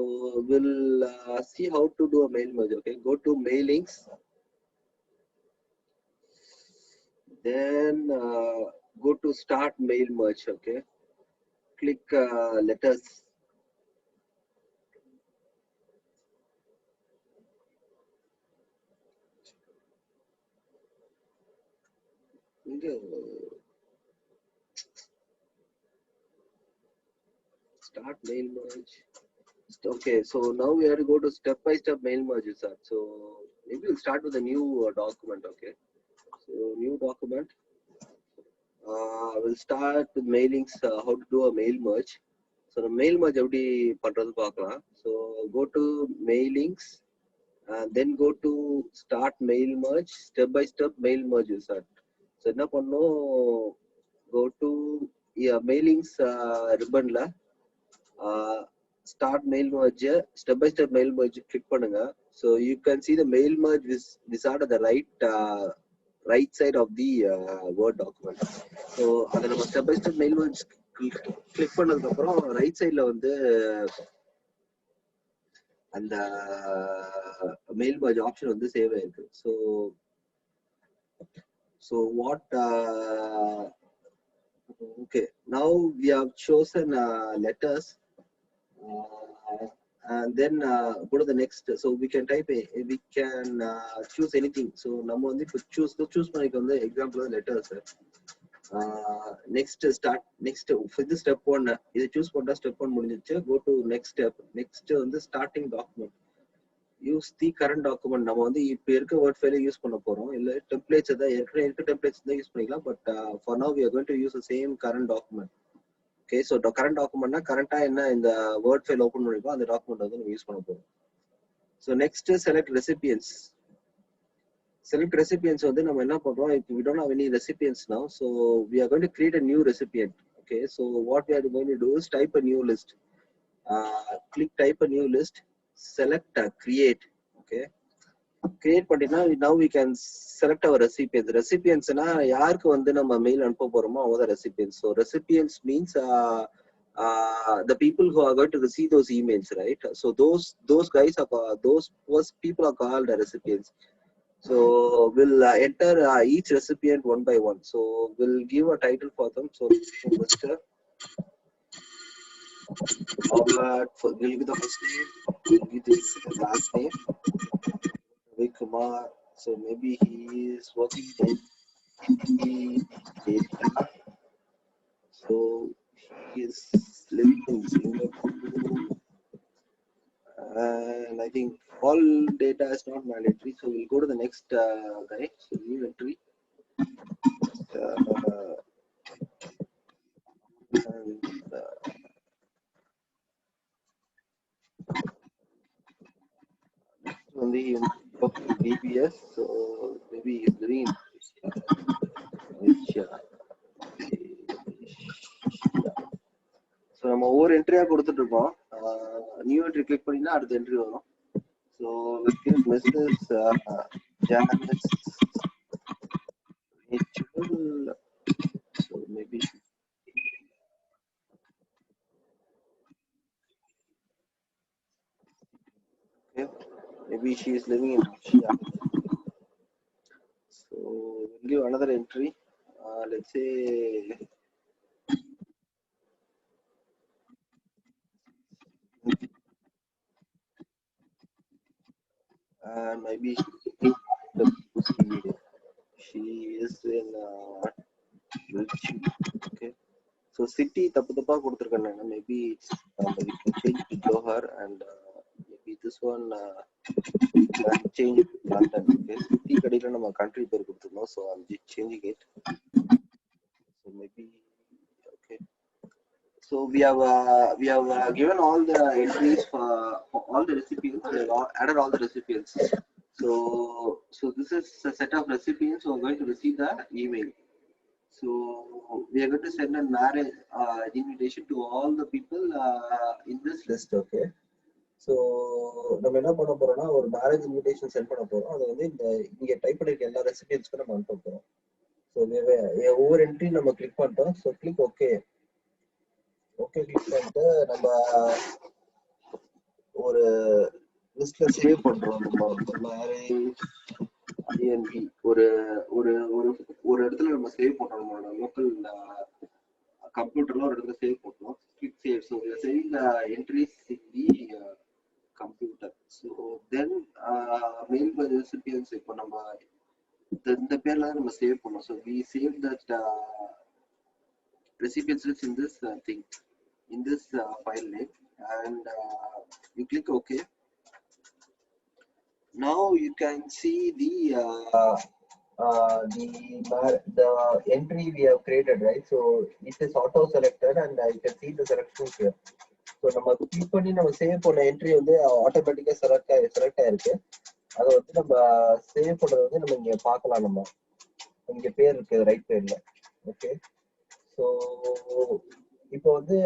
we'll see how to do a mail merge. Okay, go to mailings, then go to start mail merge. Okay, click letters. Start mail merge. Okay, so now we have to go to step by step mail merge, sir. So maybe we'll start with a new document. Okay, so new document. We'll start with mailings, how to do a mail merge. So the mail merge எப்படி பண்றது பார்க்கலாம். So go to mailings and then go to start mail merge, step by step mail merge, sir. So என்ன பண்ணோம், go to mailings ribbonல start mail merge, step by step mail merge click பண்ணுங்க. So you can see the mail merge this are the right side of the Word document. So அத நம்ம step by step mail merge click பண்ணதுக்கு அப்புறம் right சைடுல வந்து அந்த mail merge option வந்து save ஆயிருக்கு. So what okay, now we have chosen letters. And then go to the next. So we can type we can choose anything. So நம்ம வந்து இப்போ choose பண்ணிக்க வந்து example letters. Next start next for this step 1 இது choose பண்ணா step 1 முடிஞ்சிச்சு. Go to next step. Next வந்து starting document. Use the current document. நம்ம வந்து இப்போ இருக்க word file யூஸ் பண்ண போறோம். இல்ல templates ஏதாவது ஏற்கனவே இருக்க templates தான் யூஸ் பண்ணிக்கலாம். But for now we are going to use the same current document. Okay, so the current document current என்ன இந்த word file open பண்ணிருக்கோம் அந்த document வந்து நம்ம யூஸ் பண்ண போறோம். So next select recipients. Select recipients வந்து நம்ம என்ன பண்றோம், if we don't have any recipients now, so we are going to create a new recipient. Okay, so what we are going to do is type a new list. Click type a new list, select create. Okay, create பண்ணினா now we can select our recipients. Recipients னா யாருக்கு வந்து நம்ம mail அனுப்ப போறோமோ அவங்க தான் recipients. So recipients means the people who are going to receive those emails, right? So those guys are those people are called the recipients. So we'll enter each recipient one by one. So we'll give a title for them. So Mr. We'll give the first name, we'll give this last name, Kumar. So maybe he is working in data. So he is living in Singapore. And I think all data is not mandatory, so we'll go to the next guy. So new entry. And only DBS, so maybe he's living in Asia. So நம்ம ஒவ்வொரு என்ட்ரியாக கொடுத்துட்டு இருக்கோம். New entry click பண்ணினா அடுத்த entry வரும். So Mrs Jones so maybe maybe she is living in Russia. So we'll give another entry. Let's say maybe she is in okay. So city tappa koduthirukken. Maybe we can change to Johor, and maybe this one change to London. Okay, city kadila nama country per koduthunom, so I'm just changing it. So maybe okay. So we have given all the entries for all the recipients. We have added all the recipients. So this is a set of recipients who are going to receive the email. So we are going to send a marriage invitation to all the people in this list. Okay. So நம்ம என்ன பண்ண போறோம்னா ஒரு marriage invitation send பண்ண போறோம். அது வந்து இங்க டைப் பண்ணிருக்க எல்லா ரெசிபியன்ஸ்க்கும் நம்ம அனுப்ப போறோம். ஸோ ஒவ்வொரு என்ட்ரி நம்ம கிளிக் பண்ணிட்டோம். ஸோ கிளிக் ஓகே கிளிக் பண்ணிட்டு நம்ம ஒரு லிஸ்ட்ல சேவ் பண்றோம். நம்ம மேரேஜ் ஐஎன்பி ஒரு ஒரு ஒரு ஒரு இடத்துல நம்ம சேவ் பண்றோம். நம்மளோட லோக்கல் கம்ப்யூட்டர்ல ஒரு இடத்துல சேவ் பண்றோம். Click save. So saving the entries in the computer. So then mail by recipients இப்போ நம்ம இந்த பேர்ல தான் நம்ம சேவ் பண்ணோம். So we save that recipients list in this thing, in this file name, and you click OK. Now you can see the entry we have created, right? So it is auto selected, and you can see the selections here. So நம்ம click பண்ணி நம்ம save பண்ண entry வந்து ஆட்டோமேட்டிக்கா select ஆயிருக்கு. அதை வந்து நம்ம சேவ் பண்ணது வந்து நம்ம இங்க பார்க்கலாம். நம்ம இங்க பேர் இருக்கு ரைட் பேர்ல. ஓகே. ஸோ இப்போ வந்து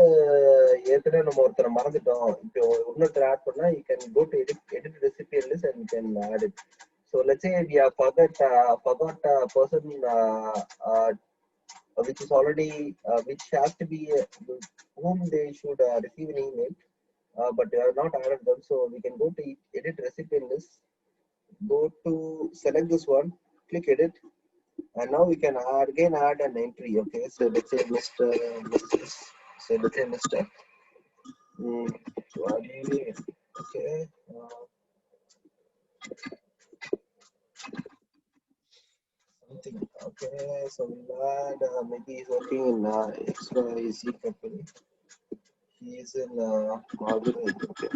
ஏற்கனவே நம்ம ஒருத்தரை மறந்துட்டோம். இப்போ இன்னொருத்தர் ஆட் பண்ணா you can go to edit recipient list and you can add it. So let's say we have forgot a person which is already which has to be whom they should receive an email, but they have not added them. So we can go to edit recipient list, go to select this one, click edit. And now we can again add an entry. Okay, so let's say Mr. Mrs. So let's say Mr. Okay. Something. Okay, so we'll add maybe he's working in XYZ company. He is in Margaret. Okay.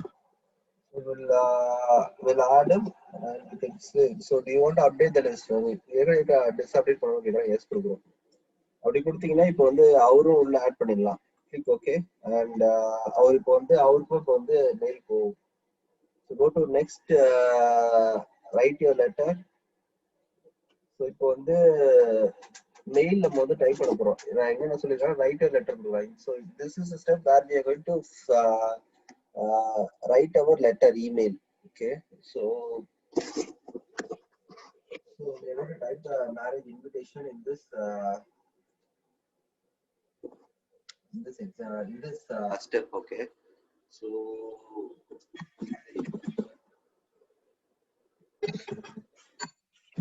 So we'll add him and you can say. So do you want to update the list? Disupdate பண்ணனும். Yes கொடுக்கிறோம். அப்படி கொடுத்தீங்கன்னா இப்போ வந்து அவரும் உள்ள add பண்ணிடலாம். Click okay. And அவர் இப்போ வந்து அவருக்கும் இப்போ வந்து மெயில் போகும். So go to next write your letter. So இப்போ வந்து மெயில் நம்ம வந்து டைப் பண்ண போறோம். நான் என்ன சொல்லிருக்கேன், right your letter. So this is a step where we are going to write our letter email. Okay, so we are going to type the marriage invitation in this step. Okay, so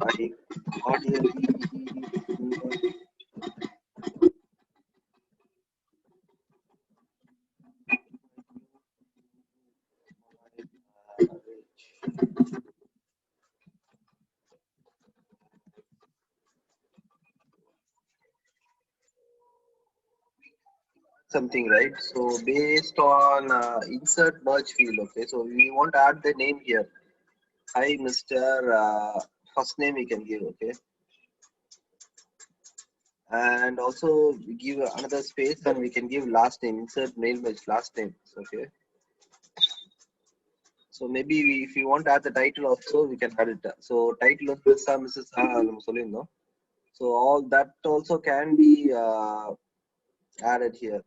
I got here something, right? So based on insert merge field, okay, so we want to add the name here. Hi Mr. First name we can give, okay, and also we give another space and we can give last name. Insert mail merge last name, okay. So maybe if you want to add the title also, we can add it. So title of Mrs. So all that also can be added here.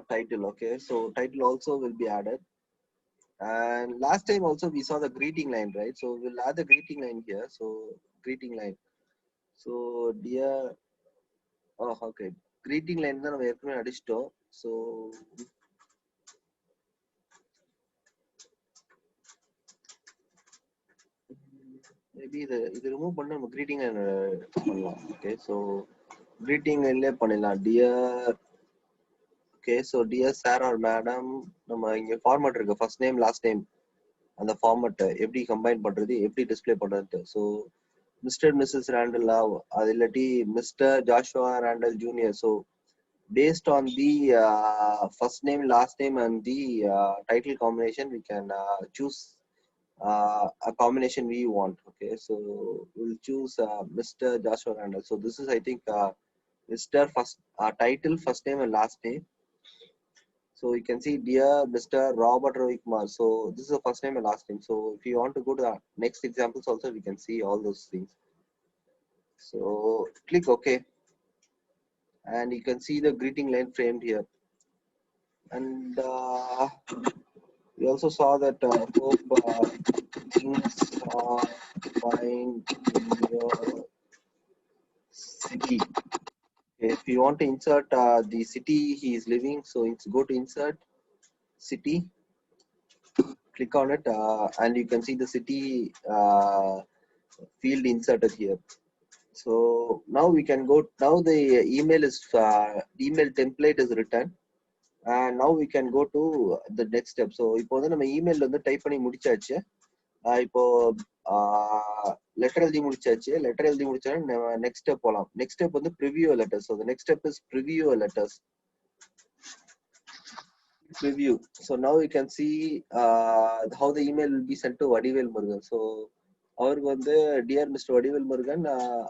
Title, okay, so title also will be added. And last time also we saw the greeting line, right? So we'll add the greeting line here. So greeting line. So dear, oh okay, greeting line தான் நம்ம ஏற்கனவே அடிச்சிட்டோம். So maybe இது remove பண்ண நம்ம greeting line பண்ணலாம். Okay, so greeting line பண்ணலாம். Dear, okay, so dear sir or madam, நம்ம இங்க format இருக்கு, first name last name. அந்த ஃபார்மட் எப்படி கம்பைன் பண்றது, எப்படி டிஸ்ப்ளே பண்றது. ஸோ மிஸ்டர் மிஸ்ஸஸ் ரேண்டல், அது இல்லாட்டி mister Joshua Randall junior. So based on the first name, last name and the title combination, we can choose a combination we want. Okay, so we'll choose Mr. Joshua Randall. So this is, I think, Mr. first title, first name and last name. So you can see dear Mr. Robert Roy Kumar. So this is the first name and last name. So if you want to go to the next examples also, we can see all those things. So click OK, and you can see the greeting line framed here. And we also saw that hope things are fine in your city. If you want to insert the city he is living, so it's go to insert city, click on it, and you can see the city field inserted here. So now we can go, now the email is email template is written, and now we can go to the next step. So இப்போ வந்து நம்ம email வந்து type பண்ணி முடிச்சாச்சு. இப்போ letter எழுதி முடிச்சாச்சு. Letter எழுதி முடிச்சா நெக்ஸ்ட் ஸ்டெப் போலாம். நெக்ஸ்ட் ஸ்டெப் வந்து preview a letter. So the next step is preview a letters. Preview. So now you can see how the email will be sent to Vadivel Murugan. So அவருக்கு வந்து dear Mr. Vadivel Murugan,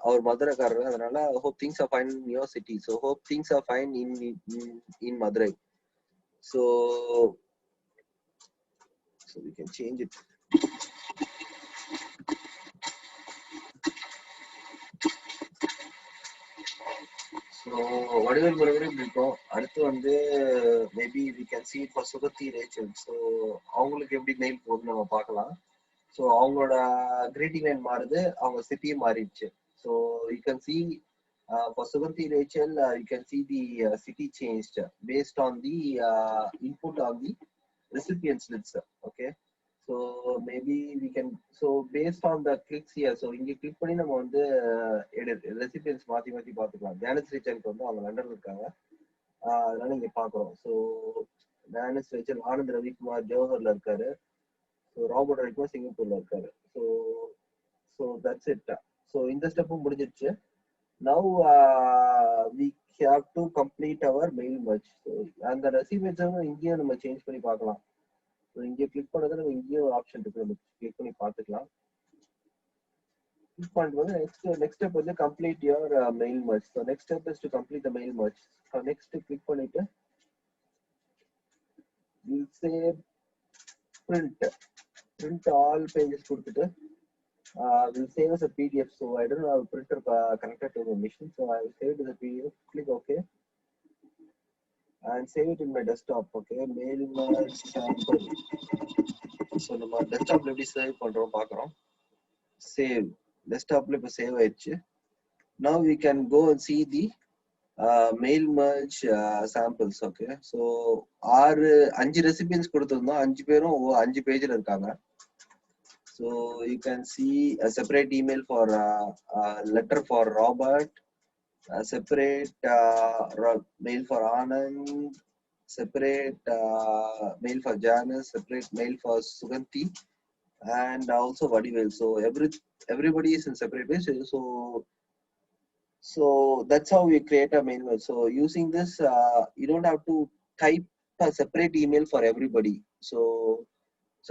அவர் மதுரைக்காரர், அதனால hope things are fine in your city. So hope things are fine in Madurai. So we can change it. So Vadivel Murugan இருக்கும். அடுத்து வந்து maybe we can see it for Sugathi Rachel. So அவங்களுக்கு எப்படி mail போகுதுன்னு நம்ம பார்க்கலாம். So அவங்களோட greeting line மாறுது, அவங்க சிட்டி மாறிடுச்சு. So you can see for Suganthi Rachel, you can see the city changed based on the input on the recipient's list. Okay, so maybe we can, so based on the clicks here, so இங்க click பண்ணி நம்ம வந்து recipients மாத்தி மாத்தி பார்த்துக்கலாம். ஜானஸ் ரேச்சலுக்கு வந்து அவங்க லண்டன்ல இருக்காங்க, அதனால இங்க பார்க்குறோம். ஸோ ஜானஸ் ரேச்சல் ஆனந்த் ரவிக்குமார் ஜோஹர்ல இருக்காரு. So Robert Roy சிங்கப்பூர்ல இருக்காரு. So that's it. So இந்த ஸ்டெப்பும் முடிஞ்சிருச்சு. Now we have to complete our mail merge. So அந்த ரெசிபியன்ஸ் இங்கேயும் நம்ம சேஞ்ச் பண்ணி பார்க்கலாம். ஸோ இங்கே கிளிக் பண்ணதை நம்ம இங்கேயும் ஆப்ஷன் இருக்கு, நம்ம கிளிக் பண்ணி பார்த்துக்கலாம். கிளிக் பண்ணிட்டு வந்து நெக்ஸ்ட் ஸ்டெப் வந்து complete your mail merge. So next step is to complete the mail merge. So next click பண்ணிட்டு we'll say print all pages கொடுத்துட்டு will save as a PDF. So I don't have a printer connected to the machine, so I will save it as a PDF. Click OK and save it in my desktop. Okay, mail merge sample. So நம்ம டெஸ்க்டாப்ல எப்படி save பண்றோம் பார்க்கறோம். Save டெஸ்க்டாப்ல இப்ப save ஆயிடுச்சு. Now we can go and see the mail merge samples. Okay, so 5 recipients கொடுத்திருந்தோம், 5 பேரும் 5 பேஜ்ல இருக்காங்க. So you can see a separate email for letter for Robert, a separate mail for Anand, separate mail for Janice, separate mail for Suganthi, and also Vadivel. So everybody is in separate ways. So So that's how we create a mail merge. So using this, you don't have to type a separate email for everybody. So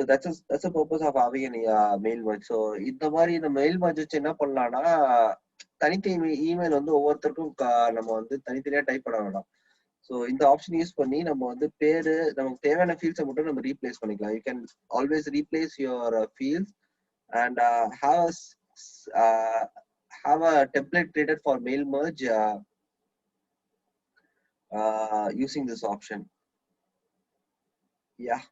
that's the purpose of having an mail merge. So இந்த மாதிரி இந்த mail merge வச்சு என்ன பண்ணலாம்னா தனித்தனி email வந்து ஒவ்வொருத்தருக்கும் நம்ம வந்து தனித்தனியா டைப் பண்ண வேண்டாம். ஸோ இந்த ஆப்ஷன் யூஸ் பண்ணி நம்ம வந்து பேரு நமக்கு தேவையான ஃபீல்ட்ஸை மட்டும் நம்ம ரீப்ளேஸ் பண்ணிக்கலாம். You can always replace your fields and have a template created for mail merge using this option. Yeah.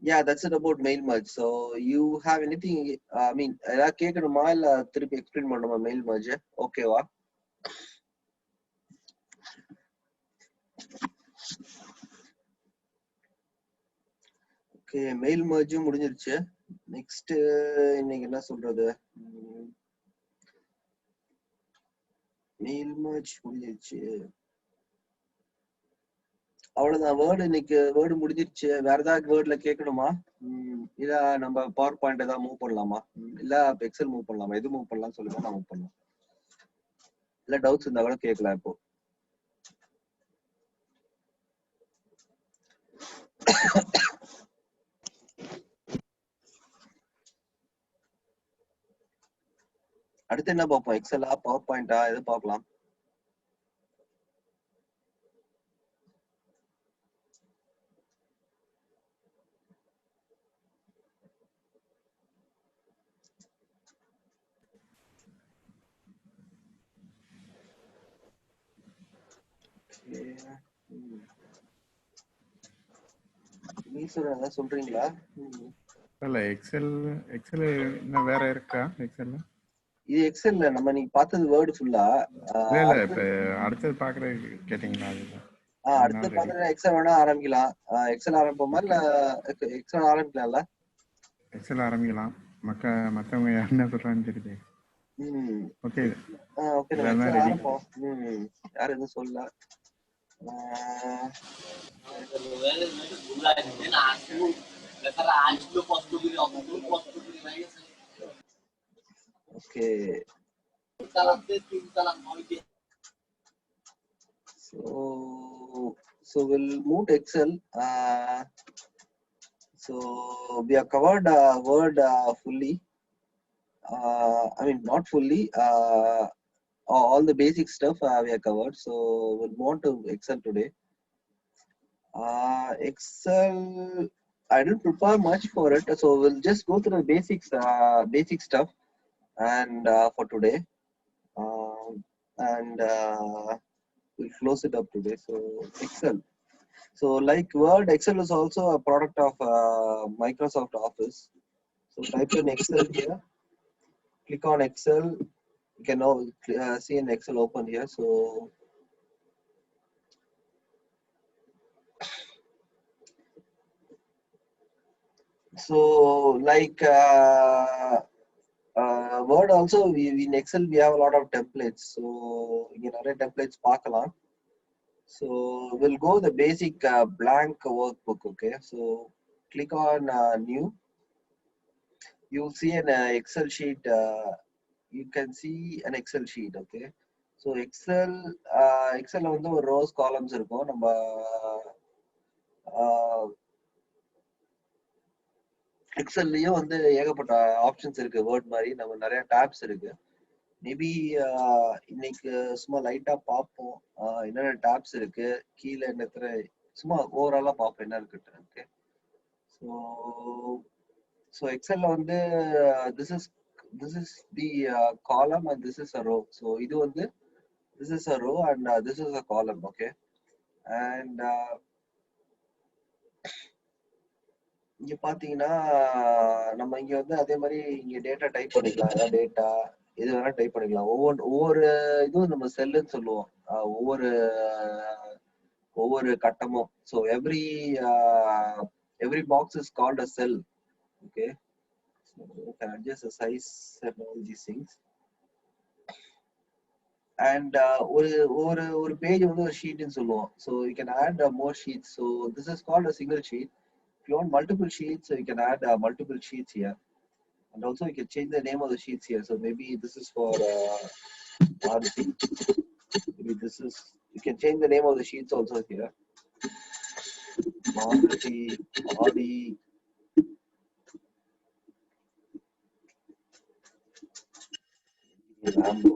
Yeah, that's it about mail merge. So you have anything, I mean, ஏதாவது கேட்கணுமா இல்ல திருப்பி explain பண்ணணுமா mail merge? ஓகேவா? Okay, mail மர்ஜும் முடிஞ்சிருச்சு. Next இன்னைக்கு என்ன சொல்றது, மெயில் மர்ஜ் முடிஞ்சிருச்சு, அவ்வளவுதான். வேர்டு இன்னைக்கு வேர்டு முடிஞ்சிருச்சு. வேற ஏதாவது வேர்ட்ல கேட்கணுமா? இல்ல நம்ம பவர் பாயிண்ட் ஏதாவது மூவ் பண்ணலாமா? இல்ல எக்ஸல் மூவ் பண்ணலாமா? எது மூவ் பண்ணலாம் சொல்லுங்க, நான் மூவ் பண்ணலாம். இல்ல டவுட்ஸ் இருந்தா கூட கேட்கலாம் இப்போ. அடுத்து என்ன பார்ப்போம்? எக்ஸலா பவர் பாயிண்டா எது பார்க்கலாம்? நீங்க சொல்றீங்களா? இல்ல எக்ஸல் இன்னும் வேற இருக்கா எக்ஸல்ல? இது எக்ஸல்ல நம்ம நீங்க பார்த்தது வேர்ட் ஃபுல்லா. இல்ல இப்ப அடுத்தது பாக்குறது கேட்டீங்களா? அடுத்து பார்த்தா எக்ஸல் வேணா ஆரம்பிக்கலாம். எக்ஸல் ஆரம்பிப்போமா இல்ல எக்ஸல் ஆரம்பிக்கலாம்ல? எக்ஸல் ஆரம்பிக்கலாம். மத்தவங்க என்ன சொல்றாங்கன்னு தெரியுது. ஓகே ஓகே, நம்ம எக்ஸல் ஆரம்பிப்போம். யாரும் எதுவும் சொல்லல. Okay. So we'll move to Excel. So we have covered Word fully. I mean, not fully. All the basic stuff we have covered. So we'll move on to Excel today. Excel, I didn't prepare much for it, so we'll just go through the basics, basic stuff, and for today, and we'll close it up today. So Excel. So like Word, Excel is also a product of Microsoft Office. So type in Excel here. Click on Excel. You can now see an Excel open here. So like Word also, in Excel we have a lot of templates. So you know, templates பார்க்கலாம். So we'll go the basic blank workbook. Okay, so click on new. You'll see an Excel sheet. You can see an Excel sheet. Okay, so Excel வந்து ஒரு rows columns இருக்கும். நம்ம எக்ஸல்லையும் வந்து ஏகப்பட்ட options இருக்கு. Word மாதிரி நம்ம நிறைய டேப்ஸ் இருக்கு. மேபி இன்னைக்கு சும்மா லைட்டா பார்ப்போம் என்னென்ன டேப்ஸ் இருக்கு, கீழே என்ன சும்மா ஓவராலா பார்ப்போம் என்ன இருக்கு. ஓகே, ஸோ எக்ஸல்ல வந்து this is the column and this is a row. So இது வந்து this is a row and this is a column. Okay, and இங்க பாத்தீங்கன்னா நம்ம இங்க வந்து அதே மாதிரி இங்க டேட்டா டைப் பண்ணிக்கலாம். டேட்டா எது வேணா டைப் பண்ணிக்கலாம். ஒவ்வொரு இதுவும் நம்ம செல்லுன்னு சொல்லுவோம். ஒவ்வொரு கட்டமும். So every box is called a sell. Okay, you can adjust the size and all these things. And ஒரு பேஜ் வந்து ஒரு ஷீட்னு சொல்லுவோம். So you can add more sheets. So this is called a single sheet. If you want multiple sheets, so you can add multiple sheets here. And also we can change the name of the sheets here. So maybe this is for Maruti. Maybe this is, you can change the name of the sheets also here. Maruti, Audi, Lambo.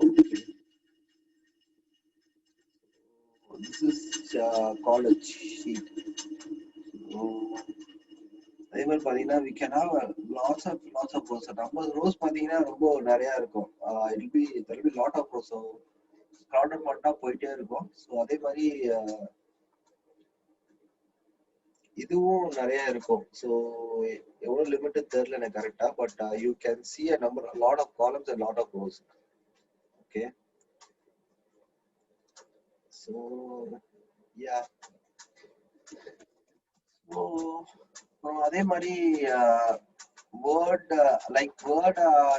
This is college sheet. So, அதே மாதிரி பாத்தீங்கன்னா we can have lots of rows. நம்ம rows பாத்தீங்கன்னா ரொம்ப நிறைய இருக்கும். There will be lot of rows. So crowded பண்ணா போயிட்டே இருக்கும். So அதே மாதிரி இதுவும் நிறைய இருக்கும். So எவ்வளவு லிமிட் தெரியல எனக்கு கரெக்டா, but you can see a lot of columns and lot of rows. Okay. So yeah. So அதே மாதிரி Word, Word,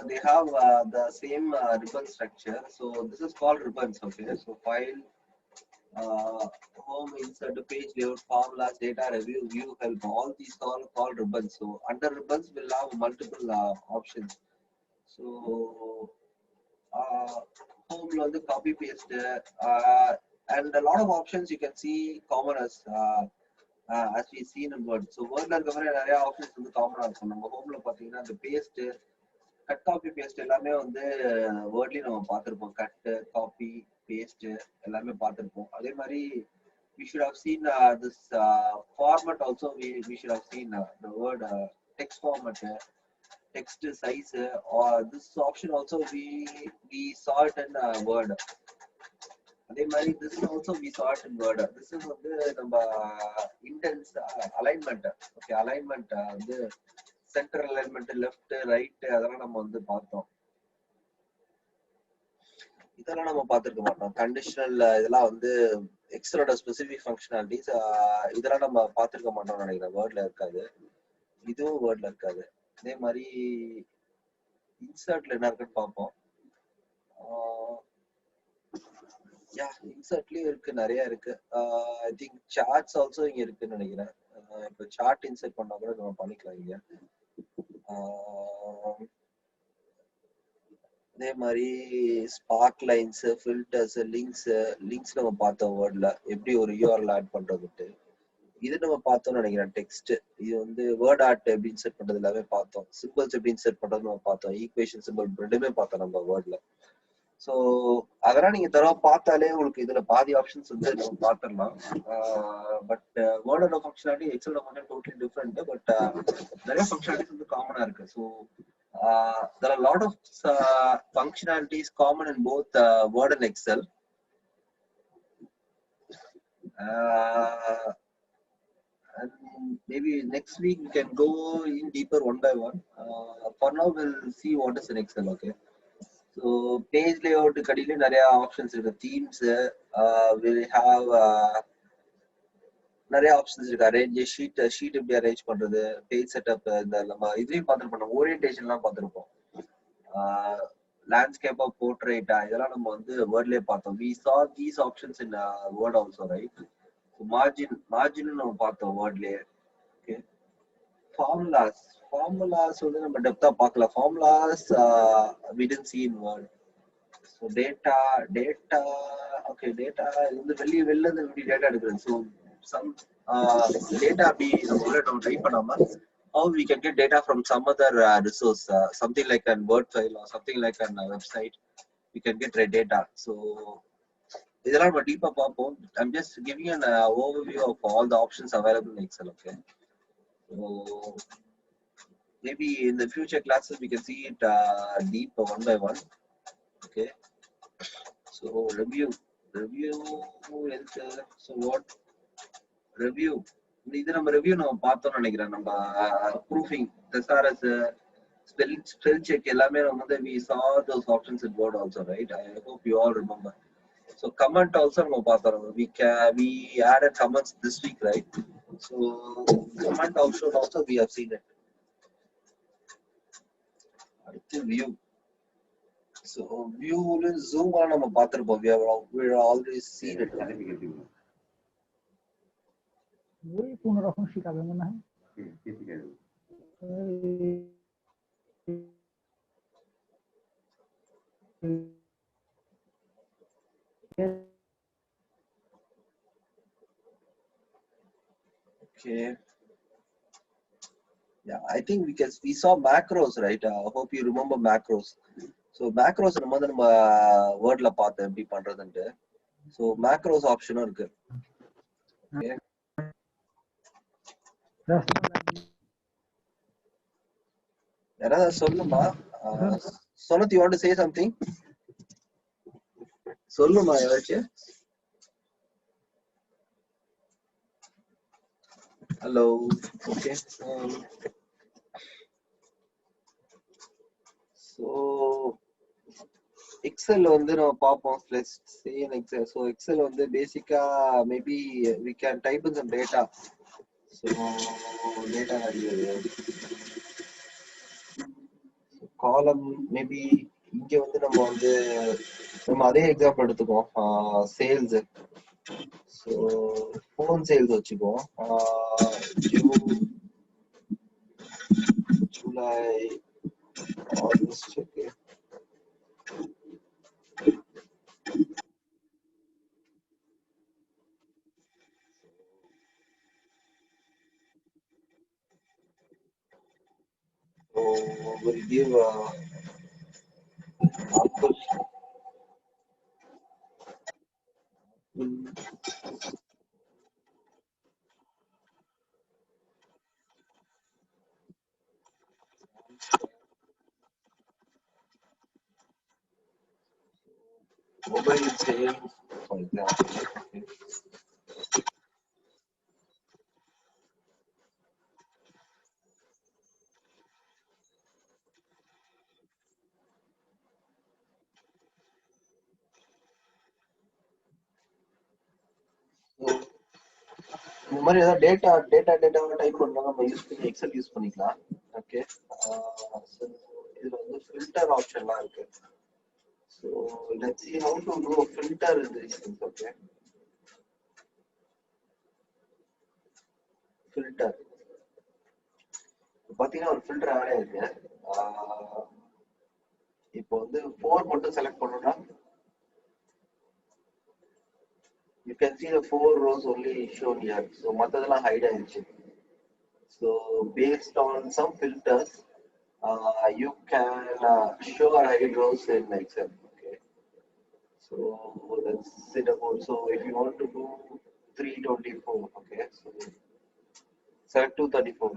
they have the same ribbon structure. So this is called ribbons. Okay. So file, home, insert, page layout, formulas, data, review, view, help. All these are called ribbons. So under ribbons we'll have multiple options. So home lo the copy paste, and a lot of options you can see common as we seen in Word. So Word la irukka mari nariya options வந்து காமனா இருக்கும். நம்ம ஹோம்ல பாத்தீங்கன்னா அந்த paste, cut copy paste எல்லாமே வந்து வேர்ட்லயே நம்ம பார்த்திருப்போம். கட், காப்பி, பேஸ்ட் எல்லாமே பார்த்திருப்போம். அதே மாதிரி we should have seen this format also. We should have seen the word text format, text size, or this option also we saw it in Word. அதே மாதிரி this also we saw it in Word. This is வந்து நம்ம intense alignment. Okay, alignment வந்து centre alignment, left, right, அதெல்லாம் நம்ம வந்து பார்த்தோம். இதெல்லாம் நம்ம பார்த்துருக்க மாட்டோம். கண்டிஷனல் இதெல்லாம் வந்து எக்ஸலோட ஸ்பெசிபிக் ஃபங்க்ஷனாலிட்டிஸ், இதெல்லாம் நம்ம பார்த்துருக்க மாட்டோம்னு நினைக்கிறேன். வேர்ட்ல இருக்காது, இதுவும் வேர்ட்ல இருக்காது. அதே மாதிரி இன்சர்ட்ல என்ன இருக்குன்னு பார்ப்போம். இன்சர்ட்லயும் இருக்கு, நிறைய இருக்கு. ஐ திங்க் சார்ட்ஸ் ஆல்சோ இங்க இருக்குன்னு நினைக்கிறேன். இப்போ சார்ட் இன்சர்ட் பண்ணா கூட நம்ம பண்ணிக்கலாம் இங்க. அதே மாதிரி ஸ்பார்க் லைன்ஸ், ஃபில்டர்ஸ், லிங்க்ஸ் நம்ம பார்த்தோம் வேர்ட்ல, எப்படி ஒரு யூஆர்எல் ஆட் பண்றதுட்டு. இது நம்ம பார்த்தோம்னு நினைக்கிறேன். டெக்ஸ்ட், இது வந்து வேர்ட் ஆர்ட் எப்படி இன்சர்ட் பண்றது எல்லாமே பார்த்தோம். சிம்பிள்ஸ் எப்படி இன்சர்ட் பண்றது நம்ம பார்த்தோம். ஈக்குவேஷன் சிம்பிள் ரெண்டுமே பார்த்தோம் நம்ம வேர்ட்ல. ஸோ அதெல்லாம் நீங்க தடவை பார்த்தாலே உங்களுக்கு இதுல பாதி ஆப்ஷன்ஸ் வந்து நம்ம பார்த்துடலாம். பட் வேர்டோட ஃபங்க்ஷனாலிட்டி எக்ஸலோட ஃபங்க்ஷன் டோட்டலி டிஃப்ரெண்ட். பட் நிறைய ஃபங்க்ஷனாலிட்டிஸ் வந்து காமனா இருக்கு. So there are a lot of functionalities common in both Word and Excel. And maybe next week we can go in deeper one by one. For now we'll see what is in Excel. Okay. So page layout kadile nariya options irukku. Themes, we'll have nariya options irukku. Arrange sheet எப்படி arrange பண்றது, page setup, இந்த நம்ம இதுலயும் பார்த்திருப்போம். orientation எல்லாம் பார்த்திருப்போம். landscape, portrait, இதெல்லாம் நம்ம வந்து வேர்ட்லயே பார்த்தோம். we saw these options in Word also, right? So margin நம்ம பார்த்தோம் வேர்ட்லயே. Okay. Formulas வந்து நம்ம டெப்தா பார்க்கல. Formulas we didn't see in Word. So data, okay, data வந்து வெளில இருந்து எப்படி டேட்டா எடுக்கிறது. So some data அப்படி நம்ம டைப் பண்ணாம how we can get data from some other resource, something like a Word file or something like a website, we can get data. So இதெல்லாம் நம்ம டீப்பா பார்ப்போம். I'm just giving an overview of all the options available in Excel. Okay. So maybe in the future classes we can see it deep one by one. Okay. So review. So what review? இது நம்ம review நம்ம பார்த்தோம்னு நினைக்கிறேன். நம்ம proofing, thesaurus, spell check எல்லாமே நம்ம வந்து we saw those options in Word also, right? I hope you all remember. So comment also நம்ம பார்த்தோம். We added comments this week, right? So comment also we have seen it. View. So view zoom on நம்ம பார்த்திருப்போம். We have already seen it. ওই 15 রকম শিখাবে মনে হয়। Okay. Yeah, I think we saw macros, right? Hope you remember macros. So macros நம்ம வேர்ட்ல பார்த்தோம் எப்படி பண்றதுன்ட்டு. So macros ஆப்ஷனும் இருக்கு. Okay. யாராவது சொல்லுமா? Sonat, you want to say something? சொல்லுமா ஏதாச்சும்? Hello. Okay. So Excel வந்து நம்ம பார்ப்போம். Let's say in Excel. So Excel வந்து பேசிக்கா maybe we can type in some data. So data அறிவது. Column maybe இங்க வந்து நம்ம அதே எக்ஸாம்பிள் எடுத்துக்குவோம். சேல்ஸ். So phone sales வச்சுக்குவோம். June, July, August. Okay. So we'll give Apple. Mobile sales, for example. Okay. So இந்த மாதிரி ஏதாவது டேட்டா டைப் பண்ணா நம்ம யூஸ் பண்ணி எக்ஸல் யூஸ் பண்ணிக்கலாம். ஓகே. இதுல வந்து ஃபில்டர் ஆப்ஷன்லாம் இருக்கு. So let's see how to do a filter in this. Okay. Filter. பாத்தீங்கன்னா ஒரு ஃபில்டர் ஆட் ஆயிருக்கு. இப்போ வந்து 4 மட்டும் செலக்ட் பண்ணனும்னா you can see the 4 rows only shown here. So மத்ததெல்லாம் ஹைட் ஆயிருச்சு. So based on some filters you can show or hide rows in Excel. Okay. So let's set up also if you want to do 324. Okay. So select 234.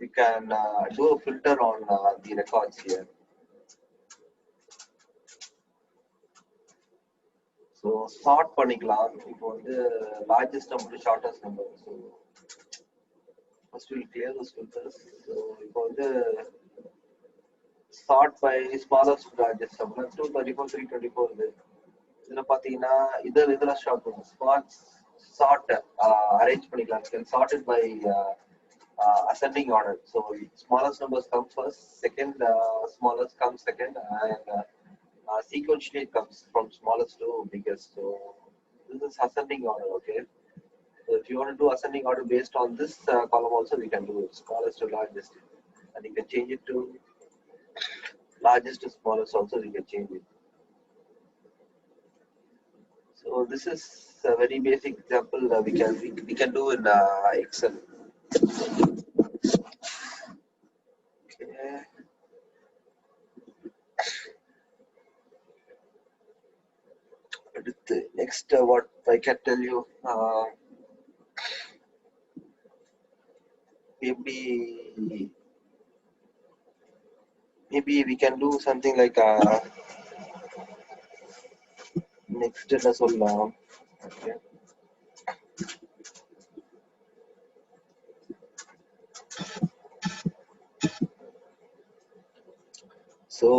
You can do a filter on the records here. So sort பண்ணிக்கலாம். இப்போ வந்து largest number shortest number. So first we'll clear those filters. So இப்போ வந்து sort by smallest to largest number. 234, 324 இது. இதுல பாத்தீங்கன்னா இதுல short பண்ணும். Sort arrange பண்ணிக்கலாம். You can sort it by ascending order. So smallest numbers come first, second smallest comes second, and sequentially it comes from smallest to biggest. So this is ascending order. Okay. So if you want to do ascending order based on this column also, we can do it smallest to largest, and you can change it to largest to smallest also. You can change it. So this is a very basic example we can do in Excel. Okay. Next, what I can tell you, maybe we can do something like next என்ன சொல்லலாம். Okay. So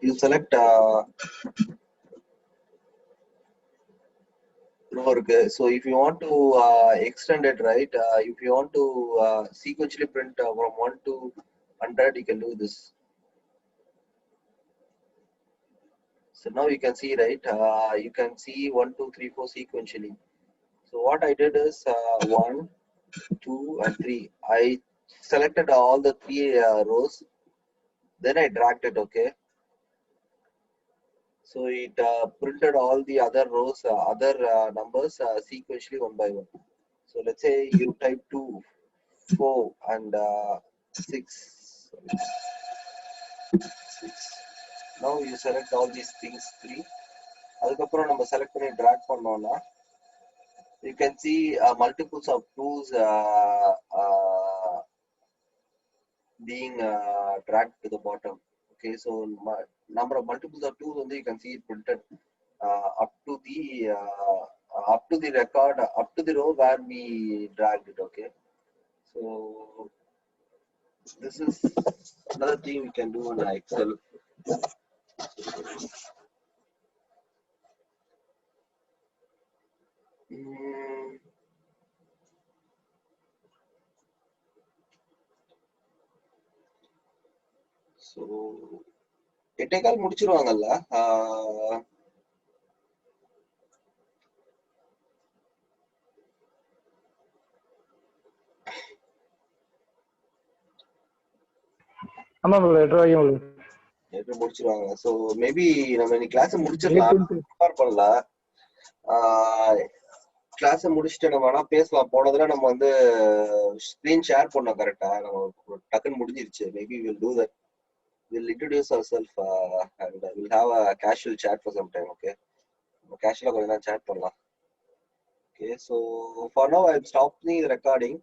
you select row. So if you want to extend it, right, if you want to sequentially print from 1 to 100, you can do this. So now you can see, right, you can see 1 2 3 4 sequentially. So what I did is 1 2 and 3. I selected all the 3 rows Then I dragged it, okay. So it printed all the other rows, other numbers sequentially one by one. So let's say you type 2, 4, and 6. 6. Now you select all these things 3. அதுக்கப்புறம் நம்ம select பண்ணி drag பண்ணோம்னா you can see multiples of 2's being dragged to the bottom. Okay, so number of multiples of 2's only you can see it printed up to the record, up to the row where we dragged it. Okay, so this is another thing we can do on Excel. So எட்டேகால் முடிச்சிருவாங்கல்ல. ஆமா bro 8 ரூபாய்க்கு எப்படி முடிச்சிருவாங்க. So maybe நம்ம இன்னைக்கு class முடிச்சிடலாம், prepare பண்ணலாம். Class முடிச்சுட்டு நம்ம வேணா பேசலாம். போனதுல நம்ம வந்து ஸ்கிரீன் ஷேர் பண்ணோம் கரெக்டா, நம்ம டக்குன்னு முடிஞ்சிருச்சு. Maybe will do that. We'll introduce ourselves and we'll have a casual chat for some time. Okay, casual கொஞ்ச நேரம் chat பண்ணலாம். Okay, so for now I'm stopping the recording.